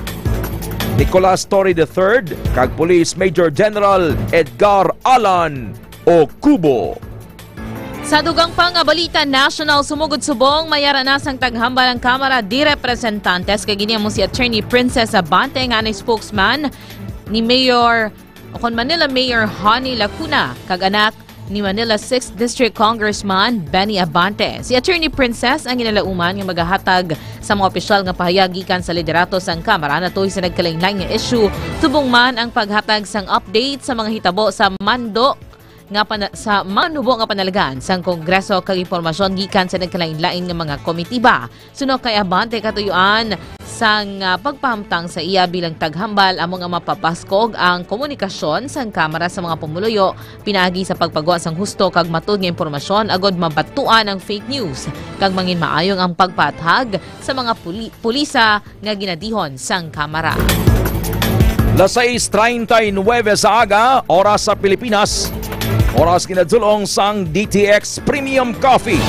Nicolas Torre III, kag Police Major General Edgar Alan Okubo. Sa dugang pang balita national, sumugod subong mayara na sang taghambal ang Kamara di Representantes kay giniya mo si Attorney Princess Abante nga ni spokesman ni Mayor Manila Mayor Honey Lacuna kag anak ni Manila 6th District Congressman Benny Abante. Si Attorney Princess ang ginalauman nga magahatag sa mga opisyal nga pahayag gikan sa liderato sang Kamara natoy sa nagkalain-lain nga issue subong man ang paghatag sang update sa mga hitabo sa sa manubo nga panalagaan sang Kongreso kag impormasyon gikan sa nagkalain-lain nga mga komitiba. Suno kay Abante katuyuan sang pagpahamtang sa iya bilang taghambal amo nga mapapaskog ang komunikasyon sang Kamara sa mga pumuluyo pinaagi sa pagpagawa sang husto kag matud nga impormasyon agod mabatuan ang fake news kag mangin maayong ang pagpatag sa mga pulisa nga ginadihon sang Kamara. Las 6:39 sa aga, oras sa Pilipinas. Oras kinadzulong sang DTX Premium Coffee.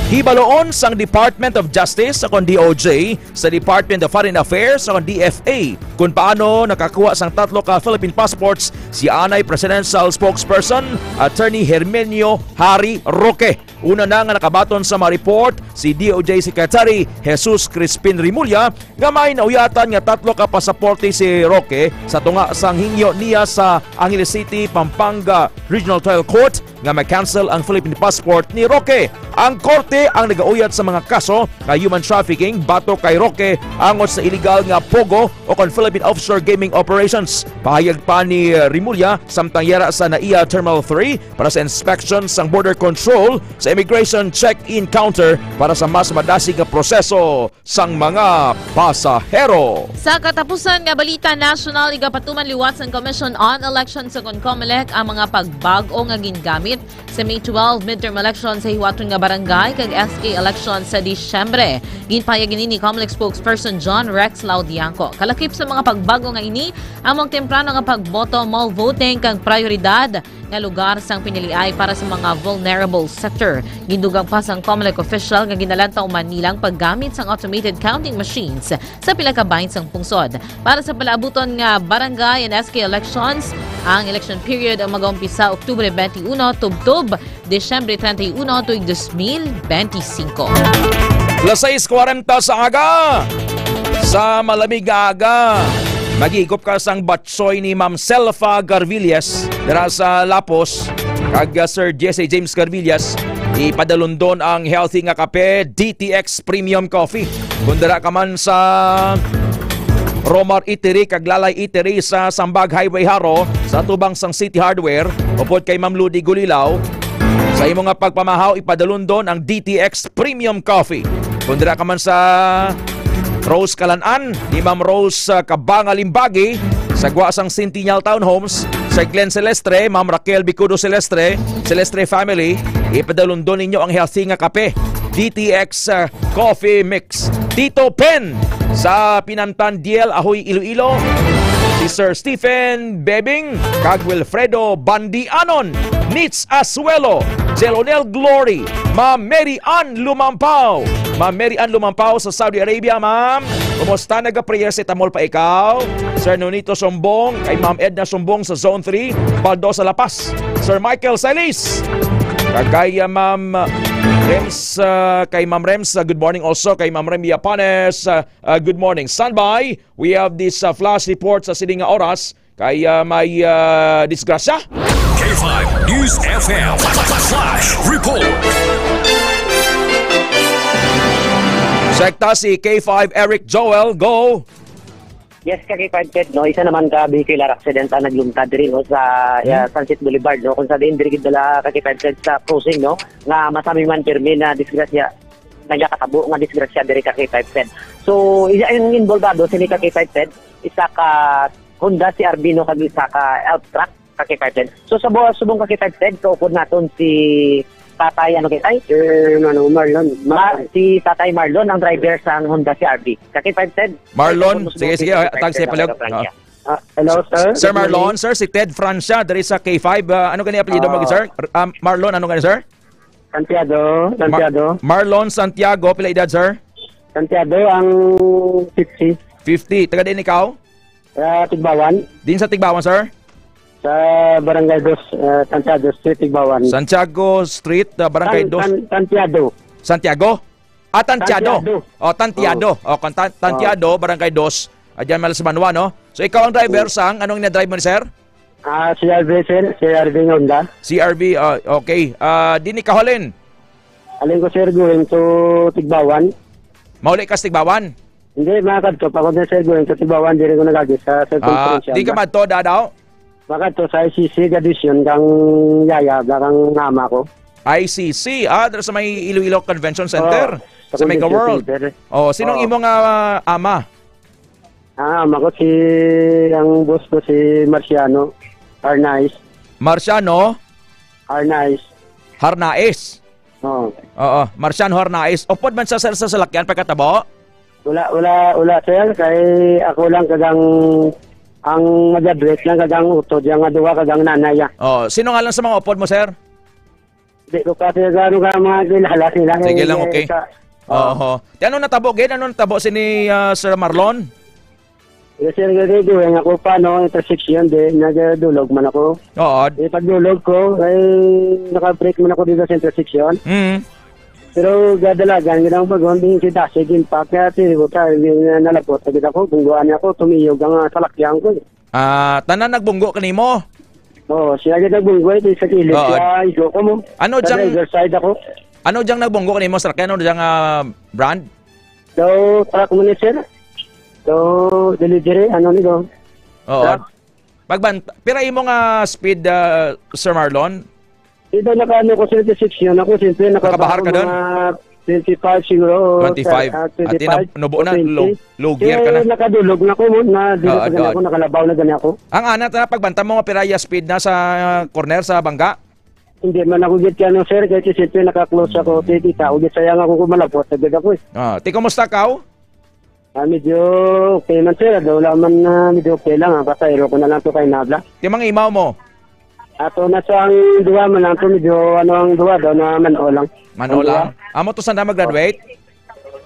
Hibaloon sang Department of Justice sa DOJ sa Department of Foreign Affairs sa DFA kung paano nakakuha sang 3 ka Philippine passports si anay Presidential Spokesperson Attorney Hermenio Harry Roque. Una na nga nakabaton sa ma-report si DOJ Secretary Jesus Crispin Rimulya nga may nauyatan nga 3 ka pasaporte si Roque sa tunga sang hingyo niya sa Angeles City, Pampanga Regional Trial Court nga ma-cancel ang Philippine passport ni Roque. Ang korte ang nagauyat sa mga kaso nga human trafficking batok kay Roque angot sa illegal nga pogo o kon Philippine Offshore Gaming Operations. Pahayag pa ni Rimulya samtang yara sa NAIA Terminal 3 para sa inspection sang border control sa immigration check-in counter para sa mas madasig nga proseso sang mga pasahero. Sa katapusan nga balita national, igapatuman liwat sang Commission on Elections sa CONCOMELEC ang mga pagbago nga gingamit sa May 12 midterm election sa hiwaton nga barangay kag SK election sa Disyembre. Ginpahayag ni COMELEC spokesperson John Rex Laudianco. Kalakip sa mga pagbago nga ini, among temprano nga pagboto, mall voting kag prioridad nga lugar sang piniliay para sa mga vulnerable sector. Gindugang pa sang COMELEC official nga ginalanta uman nilang paggamit sang automated counting machines sa pila ka bahin sang pungsod. Para sa palaabuton nga barangay and SK elections, ang election period ang mag-umpisa Oktubre 21 tubtob Desyembre 31 tuig 2025. Las 6:40 sa aga. Sa malamig aga, magigop ka sang batsoy ni Ma'am Selfa Garvillas dara sa Lapos kag Sir Jesse James Garvillas ipadalundon ang healthy nga kape DTX Premium Coffee. Kung dara ka man sa Romar Eatery kag Lalay Eatery sa Sambag Highway Haro sa tubang sang City Hardware upod kay Ma'am Ludi Gulilaw, sa imo nga pagpamahaw ipadalundon ang DTX Premium Coffee. Kung dira ka man sa Rose Kalanan ni Ma'am Rose Kabanga Limbagi sa Guasang Centennial Townhomes, sa Glen Celestre, Ma'am Raquel Bicudo Celestre family, ipadalundon ninyo ang healthy nga kape DTX Coffee Mix. Tito Pen sa Pinantan Diel Ahoy Iloilo, si Sir Stephen Bebing kag Wilfredo Bandianon, Nits Asuelo, Jelonel Glory, Ma'am Mary Ann Lumampaw. Ma'am Mary Ann Lumampaw sa Saudi Arabia, ma'am. Kumusta nag-paracetamol pa ikaw? Sir Nonito Sombong, kay Ma'am Edna Sombong sa Zone 3, Baldo sa La Paz. Sir Michael Salis, kay Ma'am Rems, kay Ma'am Rems, good morning also kay Ma'am Rem Yapanes, good morning. Standby, we have this flash report sa sining nga oras kay may disgrasya. K5 News FM Flash Report. Sekta si K5 Eric Joel, go! Yes, kakipagped, no? Isa naman ka vehicular accident ang naglumtad rin, no? Sa Sunset Boulevard, no? Kung sa din, dirigid dala kakipagped sa crossing, no? Nga masami man pirmi na disgrasya, nagkakatabo nga disgrasya diri kakipagped. So, isa yung involvado, sini kakipagped, isa ka Honda CRV, no? Kag isa ka L-Track kakipagped. So, sa subong kakipagped, kaupod natin si Tatay, ano kitay? Marlon. Si Tatay Marlon, ang driver sa Honda CRV. Kakipagped. Marlon, sige, tag siya palag. Hello, sir. Sir Marlon, sir, si Ted Francia, dari sa K5. Ano kani apelyido mo, sir? Marlon, ano kani, sir? Santiago. Marlon Santiago, pila edad, sir? Santiago, ang 50. 50. Taga din ikaw? Tigbawan. Din sa Tigbawan, sir? Sa Barangay 2, Santiago Street, Tigbawan. Santiago Street, Barangay 2. Santiago. Tantiado. Tantiado. Tantiado, Barangay 2. Diyan malas Manwa, no? So ikaw ang driver sang anong na-drive mo ni sir? CRV, sir. CRV Honda. CRV, okay. Di ni kaholin? Alin ko, sir, going to Tigbawan. Mauli ka sa Tigbawan? Hindi, makakad ko. Pagod na, sir, going to Tigbawan. Di rin ko nagagis sa circumference. Di ka madto, dadaw? Bakit to sa ICC gadisyon kang yaya, kang nama ko. ICC, dito sa may Iloilo Convention Center. Sa Mega World. Sinong imong ama? Ama ko ang boss ko si Marciano Arnaiz. Marciano? Arnaiz. Oo, Marciano Arnaiz. Upod man sa salakyan pagkatabo? Wala sir, kay ako lang kagang ang mag-address lang kagang utod, yung aduwa kagang nanaya. Sino nga lang sa mga upod mo, sir? Hindi ko kasi gano'n ka mga kilala sila. Sige lang, okay. Ano natabo, Gid? Ano natabo si ni Sir Marlon? Sir, gano'n ako pa, no? Intersection din, nagdulog man ako. Pagdulog ko, ay naka-break man ako dito sa intersection. Pero gadalagan, ginang bagon, din si Dasig, impact, kaya tiri ko tayo, nalapot, nagit ako, bungguan niya ako, tumiyog ang salakyan ko. Tanan nagbunggo kanimo? Siya agad nagbunggo, ito sa kilid, kaya iso ko mo. Ano diyang, other side ako. Ano diyang nagbunggo kanimo, salakyan? Ano diyang brand? So, truck mo ni sir. So, delivery, ano nito? Pira imo nga speed, Sir Marlon? Ito naka-ano ko sa intersection ako, siyempre nakabahar ka doon? 25 siguro. 25? At nubo na, low gear ka na. Nakadulog na ko mo, ako, nakalabaw na gani ako. Ang anat na pagbanta mo nga piraya speed na sa corner sa bangga? Hindi man ako git yan, sir, kasi siyempre naka-close ako, tita, ugit sayang ako kumalapot, nagad ako. Kumusta ka? Medyo okay man, sir, wala man medyo okay lang, pasayro ko na lang to kay Nabla. Timang imaw mo? Ato na sa ang duwa man lang to, medyo ang duwa daw na mano lang. Mano lang? Amo to saan na mag-graduate?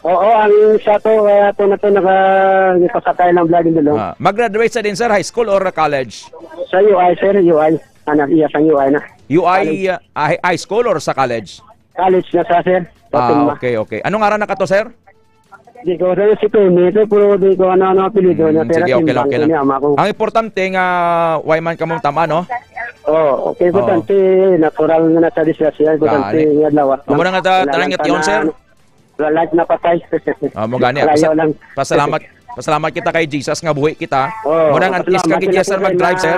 Oo, ang sa to, ato na to nakapasakay lang vlog din doon. Mag-graduate sa din sir, high school or college? Sa UI, sir, UI. Iya sa UI na. UI, high school or sa college? College na sa sir. Okay. Anong araw na ka to, sir? Di ko rin si Tony, pero di ko ano apelido na. Sige, okay lang. Ang importante nga, why man ka mong tama, no? Okay, importante, natural na nasa disgrasya, importante nga lawa. Amo na nga talang nga tiyon, sir? Like na patay. Mo gani, pasalamat kita kay Jesus nga buhi kita. Mo nang antis ka kay Jesus mag-drive, sir?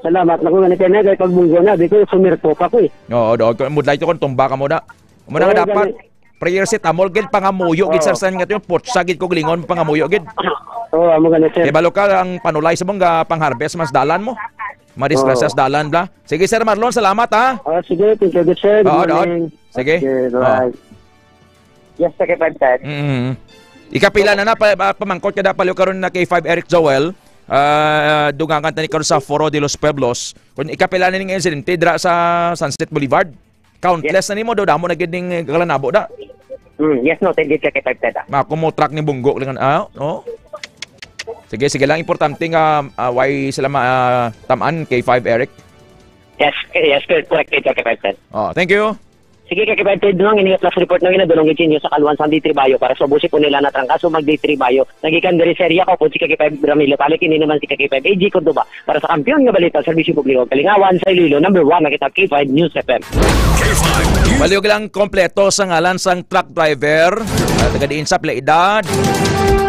Salamat na ko nga kay kay pagbunggo na, di ko sumirto pa ko eh. Mudlay to kon tumba ka mo na. Mo na nga dapat prayer set amol gid pangamuyo gid sir san nga tiyon potsa gid ko glingon pangamuyo gid. Amo gani sir. Balo ka ang panulay sa mong pang-harvest mas dalan mo. Madisgrasya sa dalan bla. Sige Sir Marlon, salamat ha. Sige, thank you sir. Sige. Yes, take 5 set. Ikapila na pamangkot kada paliw karon na K5 Eric Joel. Dugangan tani karon sa Foro de los Pueblos. Kun ikapila na ning insidente dra sa Sunset Boulevard. Countless na nimo do damo na gid ning galanabo da. Yes, no, thank you kay 5 set. Makumo truck ni bunggo lang Sige lang, importante nga why sila tamaan K5 Eric. Yes, correct kay 5 set. Thank you. Sige, kakipagpid nung inigat plus report nung inadulong itinyo sa kaluan sa D3 Bayo para sa busi po nila na trangkaso mag D3 Bayo. Nagikan dari serya ko po si kakipag Ramilo Palik, hindi naman si kakipag AG Cordoba para sa kampiyon nga balita, serbisyo publiko, Kalingawan sa Iloilo, number 1 nakita K5 News FM. Baliw lang kompleto sa ngalan sang truck driver Taga diin sa edad.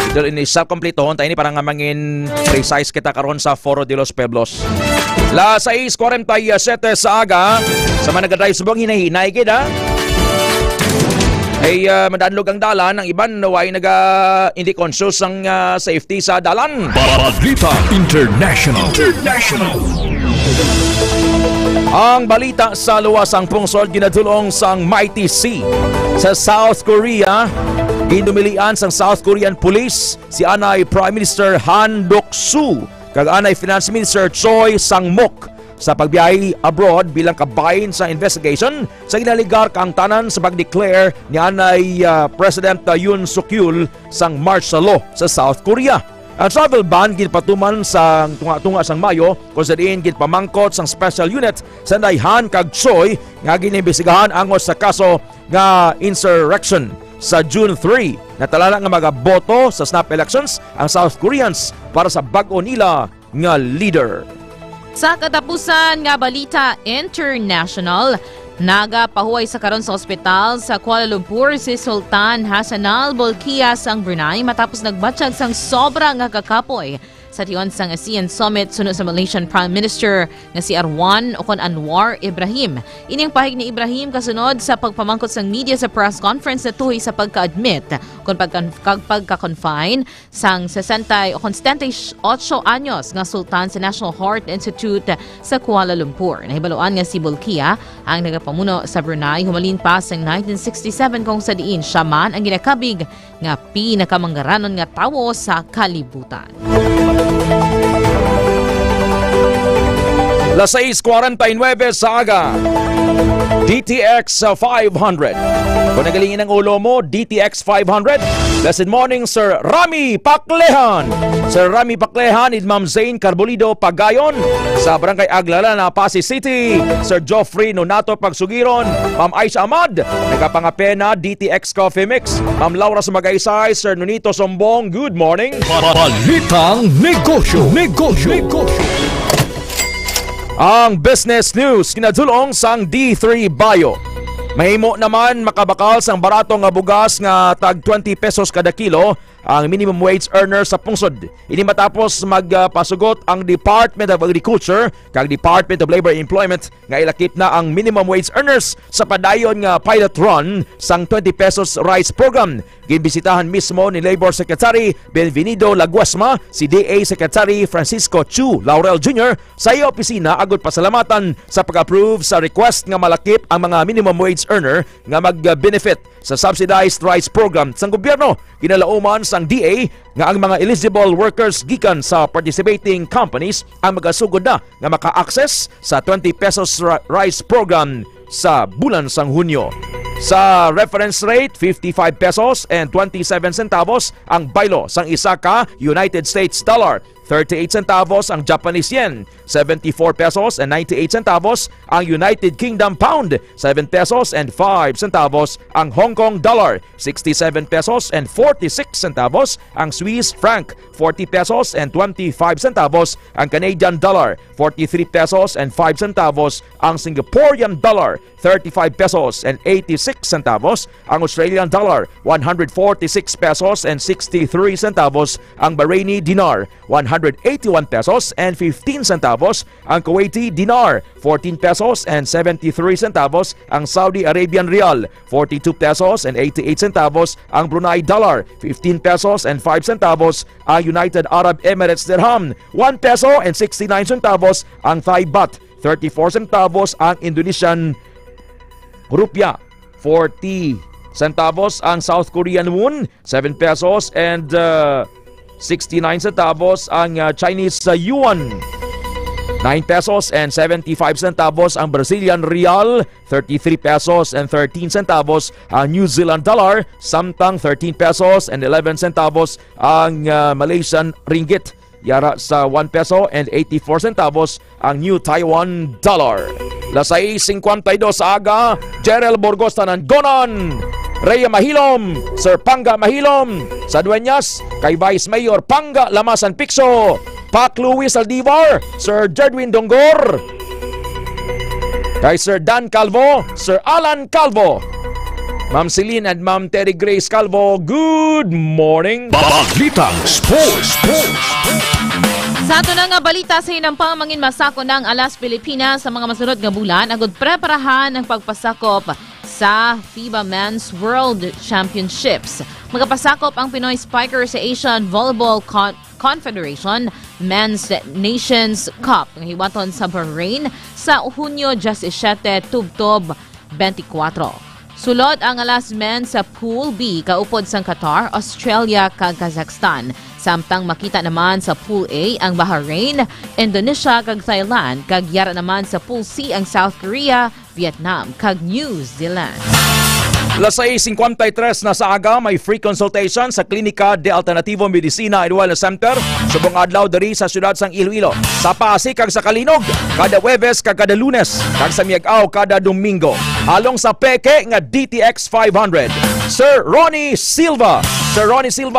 Ito ini self-completohon tayo ni para nga mangin precise kita karon sa Foro de los Pueblos. La 6:47 sa aga sa mga nag-drive subong hinahinay kita. Ay madanlog ang dalan, ang iban naway hindi conscious ang safety sa dalan. Balita International. Ang balita sa luwasang pungsod ginadulong sang Mighty Sea sa South Korea. Ginumilian sang South Korean Police si anay Prime Minister Han Duck-soo kag anay Finance Minister Choi Sang-mok sa pagbiyahe abroad bilang kabahin sa investigation sa ginaligar kang tanan sa pag-declare ni anay President Yoon Suk-yeol sang martial law sa South Korea. Ang travel ban ginpatuman sa tunga-tunga sang Mayo kung sa diin ginpamangkot sang special unit sa Han kag Choi nga ginimbestigahan angos sa kaso nga insurrection. Sa June 3, natalala nga magaboto sa snap elections ang South Koreans para sa bag-o nila nga leader. Sa katapusan nga balita international, nagapahuway sa karon sa ospital sa Kuala Lumpur si Sultan Hassanal Bolkiah sang Brunei matapos nagbatsyag sang sobra nga kakapoy sa tiyon sang ASEAN Summit sunod sa Malaysian Prime Minister nga si Arwan Okon Anwar Ibrahim. Ining pahig ni Ibrahim kasunod sa pagpamangkot sang media sa press conference na tuhoy sa pagka-admit kung pagka-confine sang 78 anyos nga sultan sa National Heart Institute sa Kuala Lumpur. Nahibaluan nga si Bolkiah ang nagapamuno sa Brunei humalin pa sang 1967 kung sa diin siya man ang ginakabig nga pinakamanggaranon nga tawo sa kalibutan. La 6:49 sa aga. DTX 500. Kung nagalingin ang ulo mo, DTX 500. Blessed morning, Sir Rami Paklehan. Sir Rami Paklehan, Ma'am Zane Carbolido Pagayon. Sa Barangay Aglala na Pasig City. Sir Joffrey Nonato Pagsugiron. Ma'am Aisha Ahmad. Nagapangapena, DTX Coffee Mix. Ma'am Laura Sumagaysay. Sir Nonito Sombong, good morning. Balitang negosyo. Ang business news kinadulong sang D3 Bio. Mahimo naman makabakal sang barato nga bugas nga tag 20 pesos kada kilo ang minimum wage earner sa pungsod. Ini matapos magpasugot ang Department of Agriculture kag Department of Labor and Employment nga ilakip na ang minimum wage earners sa padayon nga pilot run sang 20 pesos rice program. Ginbisitahan mismo ni Labor Secretary Benvenido Laguasma si DA Secretary Francisco Chu Laurel Jr. sa iya opisina agud pasalamatan sa pag-approve sa request nga malakip ang mga minimum wage earner nga mag-benefit sa subsidized rice program sang gobyerno. Ginalauman sang DA nga ang mga eligible workers gikan sa participating companies ang magasugod na nga maka-access sa 20 pesos rice program sa bulan sang Hunyo. Sa reference rate, 55 pesos and 27 centavos ang baylo sang isa ka United States dollar. 38 centavos ang Japanese yen, 74 pesos and 98 centavos ang United Kingdom pound, 7 pesos and 5 centavos ang Hong Kong dollar, 67 pesos and 46 centavos ang Swiss franc, 40 pesos and 25 centavos ang Canadian dollar, 43 pesos and 5 centavos ang Singaporean dollar, 35 pesos and 86 centavos ang Australian dollar, 146 pesos and 63 centavos ang Bahraini dinar, 181 pesos and 15 centavos ang Kuwaiti dinar, 14 pesos and 73 centavos ang Saudi Arabian rial, 42 pesos and 88 centavos ang Brunei dollar, 15 pesos and 5 centavos ang United Arab Emirates dirham, 1 peso and 69 centavos ang Thai baht, 34 centavos ang Indonesian rupiah, 40 centavos ang South Korean won, 7 pesos and 69 centavos ang Chinese yuan, 9 pesos and 75 centavos ang Brazilian real, 33 pesos and 13 centavos ang New Zealand dollar, samtang 13 pesos and 11 centavos ang Malaysian ringgit. Yara sa 1 peso and 84 centavos ang New Taiwan dollar. Lasay 52 sa aga, Jerel Burgos Tanangonan, Rhea Mahilom, Sir Panga Mahilom, sa Dueñas, kay Vice Mayor Panga Lamasan Picso, Pac Luis Aldivar, Sir Jedwin Dongor, kay Sir Dan Calvo, Sir Alan Calvo, Ma'am Celine and Ma'am Terry Grace Calvo, good morning. Balitang Sports. Sa ato na nga balita sa hinampang mangin masako ng Alas Pilipinas sa mga masunod nga bulan, agud preparahan ang pagpasakop sa FIBA Men's World Championships. Magpasakop ang Pinoy Spiker sa Asian Volleyball Confederation Men's Nations Cup ng hiwaton sa Bahrain sa Hunyo 17 tubtob 24. Sulod ang Alas Men sa Pool B kaupod sang Qatar, Australia kag Kazakhstan. Samtang makita naman sa Pool A ang Bahrain, Indonesia kag Thailand, kag yara naman sa Pool C ang South Korea, Vietnam kag New Zealand. 6:53 na sa aga, may free consultation sa Klinika de Alternativo Medicina and Wellness Center subong adlaw diri sa siyudad sang Iloilo. Sa Pasig kag sa Kalinog, kada Huwebes kag kada Lunes, kag sa Miag-aw kada Domingo. Halong sa Peke nga DTX 500. Sir Ronnie Silva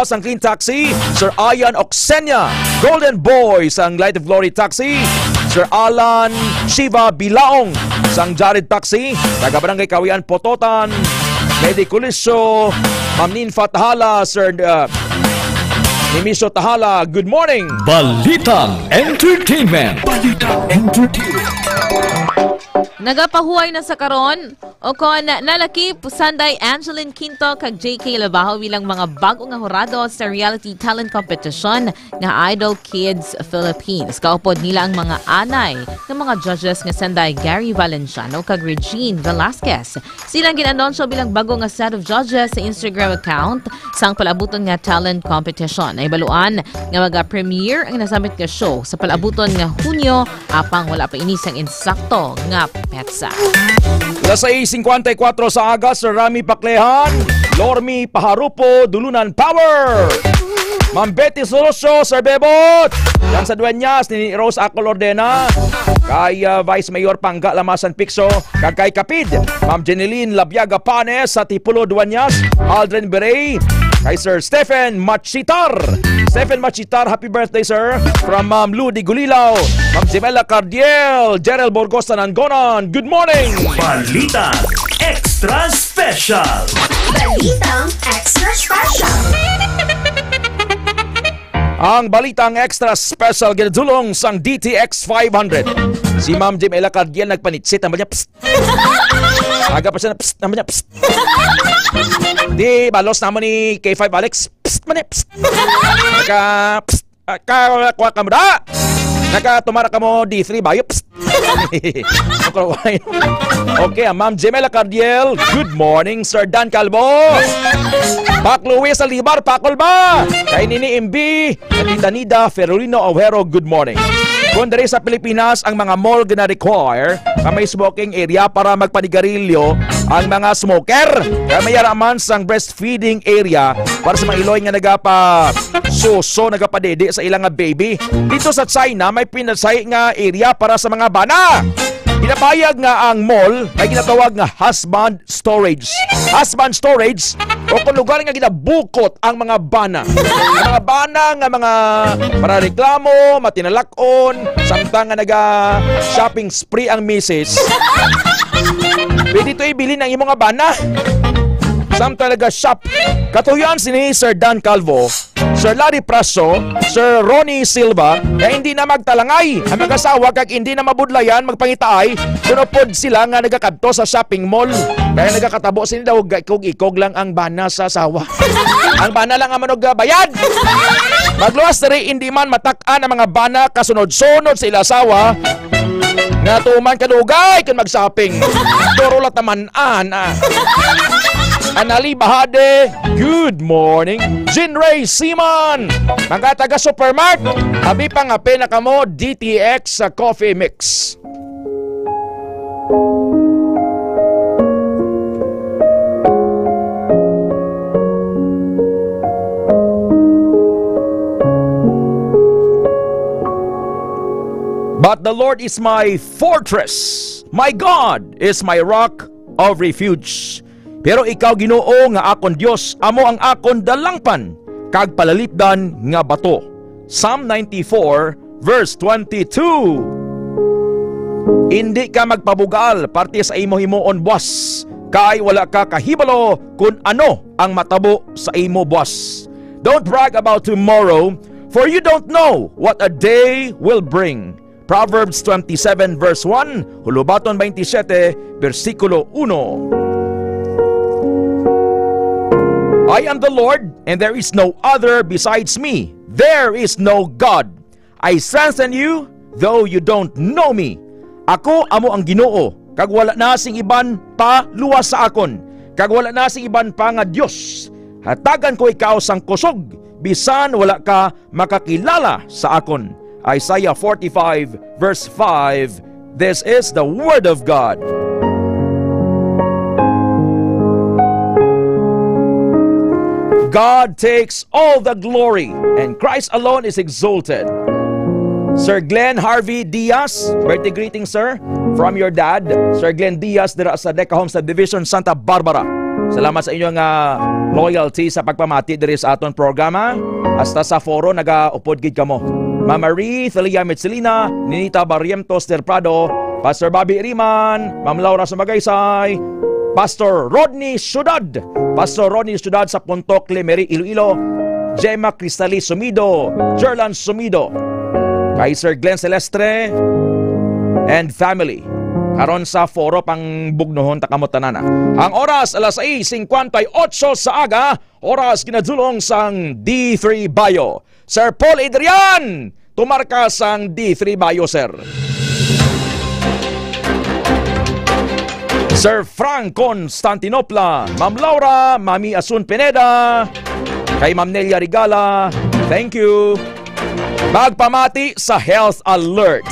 sang Clean Taxi, Sir Ian Oxenia, Golden Boy sang Light of Glory Taxi, Sir Alan Shiva Bilaong sang Jared Taxi, taga Barangay Kawian Pototan, Mediculiso, Ma'am Ninfa Tahala, Sir Nimiso Tahala, good morning. Balitang Entertainment. Nagapahuay na sa karon o kon nalakip Sanday Angeline Quinto kag JK Labajo bilang mga bago nga hurado sa reality talent competition nga Idol Kids Philippines. Kaupod nila ang mga anay ng mga judges nga Sanday Gary Valenciano kag Regine Velasquez. Silang ginanunsyo bilang bago nga set of judges sa Instagram account sang palabuton nga talent competition. Naibaluan nga maga-premiere ang nasamit nga show sa palabuton nga Hunyo apang wala pa inisang insakto nga petsa. 6:54 sa aga, Sir Rami Paclehan, Lormi Paharupo, Dulunan Power, Ma'am Betty Soloso, Sir Bebot, yan sa Dueñas ni Rose Acol Ordena, kay Vice Mayor Pangga Lamasan Pixo, kay Kapid, Ma'am Jeneline Labiaga Panes sa Tipulo Dueñas, Aldrin Berey, kay Sir Stephen Machitar, happy birthday sir, from Ma'am Ludi Gulilaw, Ma'am Zimela Cardiel, Gerald Borgosta Nangonan, good morning. Balitang Extra Special. Ang balitang extra special ginadulong sang DTX 500. Si Ma'am Jimela Cardiel nagpanitsit naman niya. Psst. Aga pa siya na psst naman niya. Psst. Di balos naman ni K5 Alex. Psst man niya. Psst. Psst. Kakuha ka mo da. Nakatumara ka mo D3 bayo. Psst. Okay, Ma'am Jimela Cardiel, good morning Sir Dan Calvo. Pak Luis Alibar, pakol ba? Kay Nini Imbi, Tita Nida Ferrolino Overo, good morning. Kung dari sa Pilipinas, ang mga mall na require na may smoking area para magpanigarilyo ang mga smoker. Kaya may yaraman sang breastfeeding area para sa mga iloy nga nagapadede sa ilang baby. Dito sa China, may pinasay nga area para sa mga bana. Pinapayag nga ang mall ay ginatawag nga husband storage. Husband storage o kung lugar nga ginabukot ang mga bana. Ang mga bana nga mga para reklamo, matinalakon, samtang nga naga-shopping spree ang misis. Pwede ito ibilin ang imong nga bana. Samtang naga-shop. Katuyan si Sir Dan Calvo, Sir Larry Praso, Sir Ronnie Silva, kaya hindi na magtalangay ang mag-asawa kag hindi na mabudlayan magpangitaay tunopod sila nga nagakadto sa shopping mall. Kaya nagakatabo sila daw ikog-ikog lang ang bana sa asawa. Ang bana lang ang manog bayad. Magluwas diri hindi man matak-an ang mga bana kasunod-sunod sa ila asawa nga tuman kadugay kan mag-shopping. Turo lat naman Anali Bahade, good morning. Jinray Siman, mga taga Supermart, habi pang ape na kamo DTX sa coffee mix. But the Lord is my fortress, my God is my rock of refuge. Pero ikaw Ginoo nga akon Dios, amo ang akon dalangpan, kag palalipdan nga bato. Psalm 94 verse 22. Hindi ka magpabugal parte sa imo himuon buwas, kay wala ka kahibalo kung ano ang matabo sa imo buwas. Don't brag about tomorrow, for you don't know what a day will bring. Proverbs 27 verse 1, Hulubaton 27 versikulo 1. I am the Lord, and there is no other besides me. There is no God. I strengthen you, though you don't know me. Ako amo ang Ginoo, kag wala na sing iban pa luwas sa akon, kag wala na sing iban pa nga Dios. Hatagan ko ikaw sang kusog, bisan wala ka makakilala sa akon. Isaiah 45 verse 5. This is the word of God. God takes all the glory, and Christ alone is exalted. Sir Glenn Harvey Diaz, birthday greeting sir from your dad, Sir Glenn Diaz dira sa Deca Home Subdivision, Santa Barbara. Salamat sa inyong loyalty sa pagpamati diri sa aton programa. Hasta sa foro nagaupod gid kamo. Mama Marie Thalia Metzelina, Ninita Barrientos del Prado, Pastor Bobby Iriman, Ma'am Laura Sumagaysay, Pastor Rodney Ciudad sa Puntok Lemery, Iloilo, Gemma Cristali Sumido, Jerlan Sumido, kay Sir Glenn Celestre and family. Karon sa foro pang bugnohon takamotanana. Ang oras alas 6:58 sa aga, oras kinadulong sang D3 Bayo. Sir Paul Adrian, tumarka sang D3 Bayo, sir. Sir Frank Constantinopla, Ma'am Laura, Mami Asun Pineda, kay Ma'am Nelia Rigala, thank you. Magpamati sa Health Alert.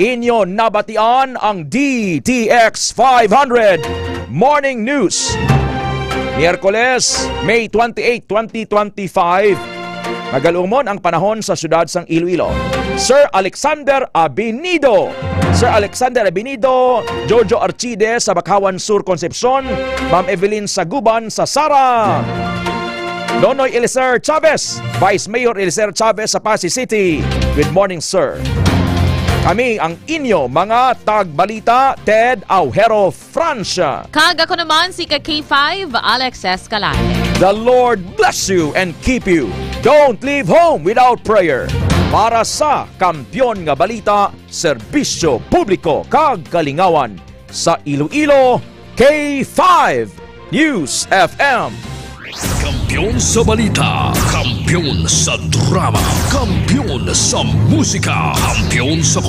Inyo nabatian ang DTX 500 Morning News. Miyerkules, May 28, 2025. Magalumon ang panahon sa siyudad sang Iloilo. Sir Alexander Abinido, Jojo Archide sa Bakawan Sur, Concepcion, Ma'am Evelyn Saguban sa Sara, Nonoy Eliser Chavez, Vice Mayor Eliser Chavez sa Pasig City. Good morning, sir. Kami ang inyo mga tagbalita, Ted Aujero Francia. Kag ako naman si K5 Alex Escalante. The Lord bless you and keep you. Don't leave home without prayer. Para sa Kampiyon nga Balita, Serbisyo Publiko kag Kalingawan sa Iloilo, K5 News FM. Kampiyon sa balita, kampiyon sa drama, kampiyon sa musika, kampiyon sa